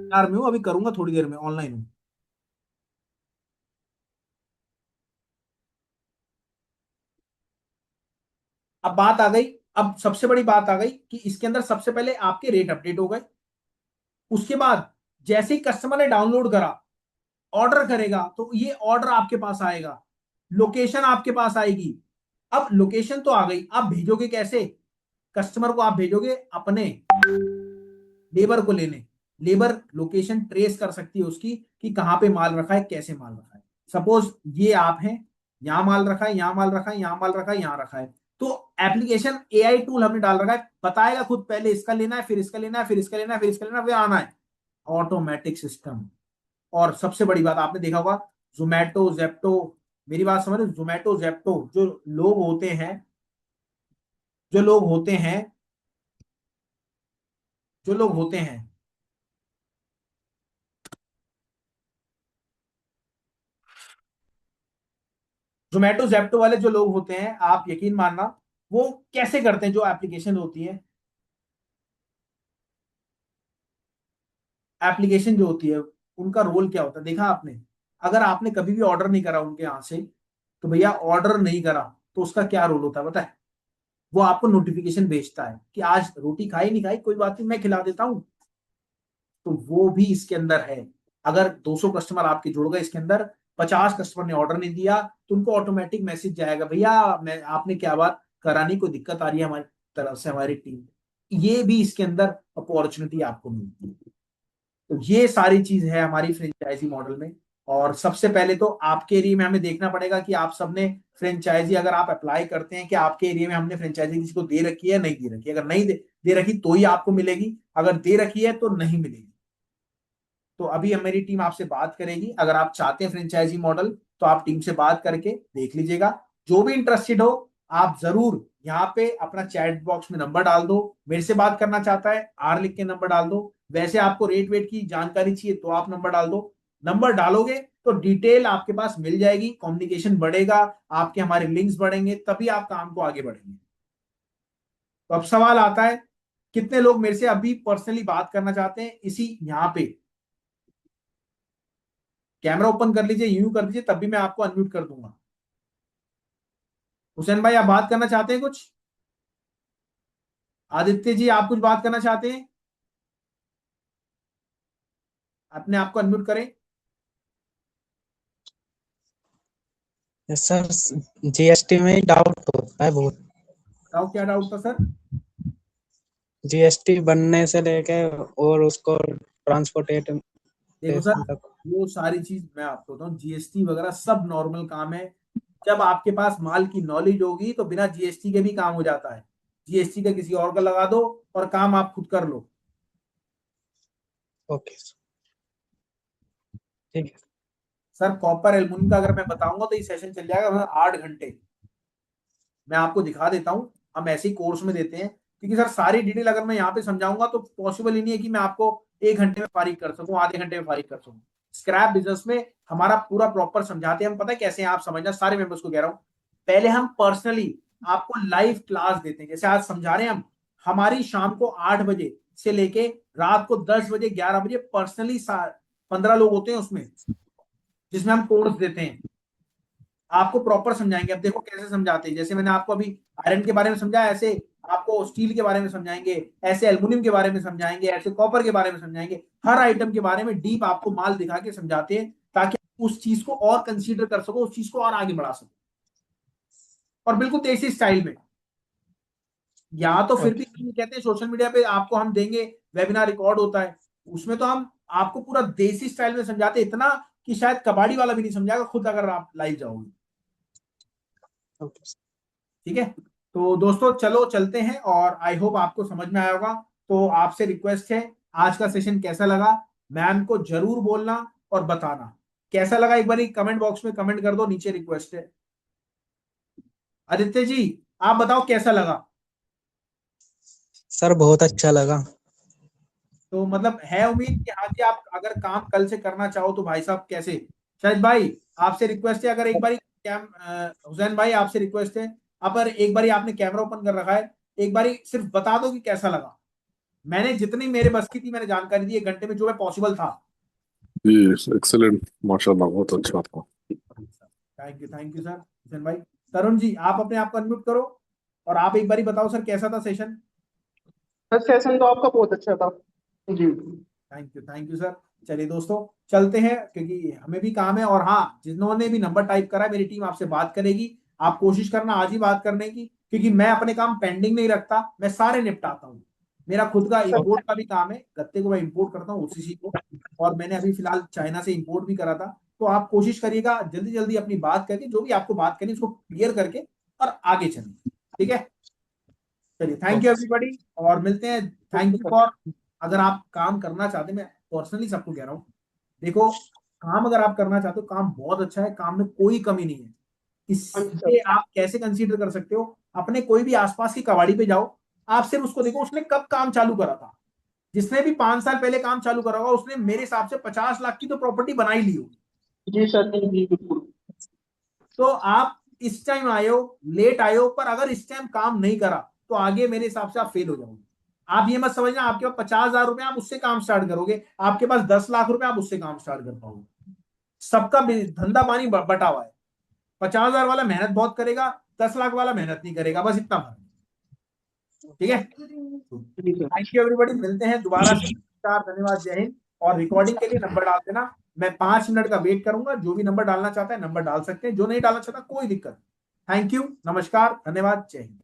वेबिनार में हूँ, अभी करूंगा थोड़ी देर में, ऑनलाइन हूँ। अब बात आ गई, अब सबसे बड़ी बात आ गई कि इसके अंदर सबसे पहले आपके रेट अपडेट हो गए। उसके बाद जैसे ही कस्टमर ने डाउनलोड करा, ऑर्डर करेगा, तो ये ऑर्डर आपके पास आएगा, लोकेशन आपके पास आएगी। अब लोकेशन तो आ गई, आप भेजोगे कैसे? कस्टमर को आप भेजोगे अपने लेबर को लेने। लेबर लोकेशन ट्रेस कर सकती है उसकी कि कहां पे माल रखा है, कैसे माल रखा है। सपोज ये आप हैं, यहां माल रखा है, यहां माल रखा है, यहां माल रखा है, यहां रखा है, तो एप्लीकेशन एआई टूल हमने डाल रखा है, बताएगा खुद, पहले इसका लेना है, फिर इसका लेना है, फिर इसका लेना है, फिर इसका लेना है, फिर आना है। Automatic system. और सबसे बड़ी बात आपने देखा होगा, जोमैटो जेप्टो, मेरी बात समझ, जोमैटो जेप्टो जो लोग होते हैं, जो लोग होते हैं, जो लोग होते हैं, जोमैटो जेप्टो वाले जो लोग होते हैं, आप यकीन मानना, वो कैसे करते हैं, जो एप्लीकेशन होती है, एप्लीकेशन जो होती है, उनका रोल क्या होता है देखा आपने? अगर आपने कभी भी ऑर्डर नहीं करा उनके यहां से, तो भैया ऑर्डर नहीं करा, तो उसका क्या रोल होता है पता है? वो आपको नोटिफिकेशन भेजता है कि आज रोटी खाई नहीं खाई, कोई बात नहीं, मैं खिला देता हूं। तो वो भी इसके अंदर है। अगर 200 कस्टमर आपके जुड़ गए इसके अंदर, 50 कस्टमर ने ऑर्डर नहीं दिया, तो उनको ऑटोमेटिक मैसेज जाएगा, भैया मैं आपने क्या बात करानी, कोई दिक्कत आ रही है हमारी तरफ से, हमारी टीम। ये भी इसके अंदर अपॉर्चुनिटी आपको मिलती है। तो ये सारी चीज है हमारी फ्रेंचाइजी मॉडल में। और सबसे पहले तो आपके एरिया में हमें देखना पड़ेगा कि आप सबने फ्रेंचाइजी, अगर आप अप्लाई करते हैं कि आपके एरिया में हमने फ्रेंचाइजी किसी को दे रखी है, नहीं दे रखी है। अगर नहीं दे रखी तो ही आपको मिलेगी, अगर दे रखी है तो नहीं मिलेगी। तो अभी हम, मेरी टीम आपसे बात करेगी। अगर आप चाहते हैं फ्रेंचाइजी मॉडल, तो आप टीम से बात करके देख लीजिएगा। जो भी इंटरेस्टेड हो, आप जरूर यहाँ पे अपना चैट बॉक्स में नंबर डाल दो, मेरे से बात करना चाहता है आर लिख के नंबर डाल दो। वैसे आपको रेट वेट की जानकारी चाहिए तो आप नंबर डाल दो। नंबर डालोगे तो डिटेल आपके पास मिल जाएगी, कम्युनिकेशन बढ़ेगा, आपके हमारे लिंक्स बढ़ेंगे, तभी आप काम को आगे बढ़ेंगे। तो अब सवाल आता है, कितने लोग मेरे से अभी पर्सनली बात करना चाहते हैं इसी यहाँ पे? कैमरा ओपन कर लीजिए, यूं कर लीजिए, तब भी मैं आपको अनम्यूट कर दूंगा। हुसैन भाई, आप बात करना चाहते हैं कुछ? आदित्य जी, आप कुछ बात करना चाहते हैं? अपने आप को अनम्यूट करें। सर, जीएसटी में ही डाउट होता है बहुत। बताओ क्या डाउट था सर? जीएसटी बनने से लेके और उसको ट्रांसपोर्टेशन देखो सर, तक। वो सारी चीज मैं आपको बताऊं, जीएसटी वगैरह सब नॉर्मल काम है। जब आपके पास माल की नॉलेज होगी तो बिना जीएसटी के भी काम हो जाता है। जीएसटी का किसी और का लगा दो और काम आप खुद कर लो। ओके, ठीक है। सर कॉपर एल्युमिनियम का अगर मैं बताऊंगा तो ये सेशन चल जाएगा 8 घंटे। मैं आपको दिखा देता हूँ, हम ऐसे ही कोर्स में देते हैं, क्योंकि सर सारी डिटेल अगर मैं यहाँ पे समझाऊंगा तो पॉसिबल ही नहीं है कि मैं आपको 1 घंटे में फारिग कर सकूं, आधे घंटे में फारिग कर सकूं। स्क्रैप बिजनेस में हमारा पूरा प्रॉपर समझाते हैं हम, पता है कैसे हैं, आप समझना, सारे मेंबर्स को कह रहा हूँ। पहले हम पर्सनली आपको लाइव क्लास देते हैं, जैसे आज समझा रहे हैं हम। हमारी शाम को 8 बजे से लेके रात को 10 बजे, 11 बजे पर्सनली 15 लोग होते हैं उसमें, जिसमें हम कोर्स देते हैं, आपको प्रॉपर समझाएंगे। अब देखो कैसे समझाते हैं, जैसे मैंने आपको अभी आयरन के बारे में समझाया, ऐसे आपको स्टील के बारे में समझाएंगे, ऐसे एल्युमिनियम के बारे में समझाएंगे, ऐसे कॉपर के बारे में समझाएंगे। हर आइटम के बारे में डीप आपको माल दिखा के समझाते हैं, ताकि उस चीज को और कंसीडर कर सको, उस चीज को और आगे बढ़ा सको, और बिल्कुल देसी स्टाइल में। या तो फिर भी ओके, हम कहते हैं सोशल मीडिया पे आपको हम देंगे, वेबिनार रिकॉर्ड होता है, उसमें तो हम आपको पूरा देसी स्टाइल में समझाते हैं, इतना कि शायद कबाड़ी वाला भी नहीं समझाएगा खुद, अगर आप लाइव जाओगे। ओके। ठीक है, तो दोस्तों चलो चलते हैं, और आई होप आपको समझ में आया होगा। तो आपसे रिक्वेस्ट है, आज का सेशन कैसा लगा, मैम को जरूर बोलना और बताना कैसा लगा। एक बार कमेंट बॉक्स में कमेंट कर दो, नीचे रिक्वेस्ट है। आदित्य जी, आप बताओ कैसा लगा? सर बहुत अच्छा लगा। तो मतलब है उम्मीद कि हाँ जी, आप अगर काम कल से करना चाहो तो भाई साहब कैसे? शायद भाई, आपसे रिक्वेस्ट है, अगर एक बारी हुसैन भाई आपसे रिक्वेस्ट है, अगर एक बारी आपने कैमरा ओपन कर रखा है, एक बारी सिर्फ बता दो कि कैसा लगा। मैंने जितनी मेरे बस की थी मैंने जानकारी दी 1 घंटे में, जो है पॉसिबल था। जी एक्सेलेंट, माशाल्लाह, बहुत अच्छा आपका। थैंक यू सर किशन भाई। तरुण जी आप अपने आप को अनम्यूट करो और आप एक बारी बताओ सर कैसा था सेशन। सर सेशन तो आपका बहुत अच्छा था जी। Thank you sir. चलिए दोस्तों चलते हैं क्योंकि हमें भी काम है। और हाँ, जिन्होंने भी नंबर टाइप करा है मेरी टीम आपसे बात करेगी। आप कोशिश करना आज ही बात करने की, क्योंकि मैं अपने काम पेंडिंग नहीं रखता, मैं सारे निपटाता हूँ। मेरा खुद का सर इंपोर्ट का भी काम है, गत्ते को मैं इंपोर्ट करता हूँ ओसीसी को, और मैंने अभी फिलहाल चाइना से इंपोर्ट भी करा था। तो आप कोशिश करिएगा जल्दी जल्दी अपनी बात करके, जो भी आपको बात करनी उसको क्लियर करके और आगे चलिए, ठीक है। चलिए थैंक यू एवरीबॉडी और मिलते हैं। थैंक यू फॉर, अगर आप काम करना चाहते हैं, मैं पर्सनली सबको कह रहा हूँ, देखो काम अगर आप करना चाहते हो काम बहुत अच्छा है, काम में कोई कमी नहीं है। अच्छा। इससे आप कैसे कंसीडर कर सकते हो, अपने कोई भी आसपास की कबाड़ी पे जाओ, आप सिर्फ उसको देखो उसने कब काम चालू करा था। जिसने भी 5 साल पहले काम चालू करा होगा उसने मेरे हिसाब से 50 लाख की तो प्रॉपर्टी बना ही ली होगी। जी सर जी जी बिल्कुल। तो आप इस टाइम आए हो, लेट आए हो, पर अगर इस टाइम काम नहीं करा तो आगे मेरे हिसाब से आप फेल हो जाओगे। आप ये मत समझना आपके पास 50,000 रुपए आप उससे काम स्टार्ट करोगे, आपके पास 10 लाख रुपए आप उससे काम स्टार्ट कर पाओगे। सबका धंधा पानी बटा हुआ है। 50,000 वाला मेहनत बहुत करेगा, 10 लाख वाला मेहनत नहीं करेगा, बस इतना फर्क है, ठीक है। जी सर। थैंक यू एवरीबॉडी, मिलते हैं दोबारा से। नमस्कार, धन्यवाद, जय हिंद। और रिकॉर्डिंग के लिए नंबर डाल देना, मैं 5 मिनट का वेट करूंगा। जो भी नंबर डालना चाहता है नंबर डाल सकते हैं, जो नहीं डालना चाहता कोई दिक्कत। थैंक यू, नमस्कार, धन्यवाद, जय हिंद।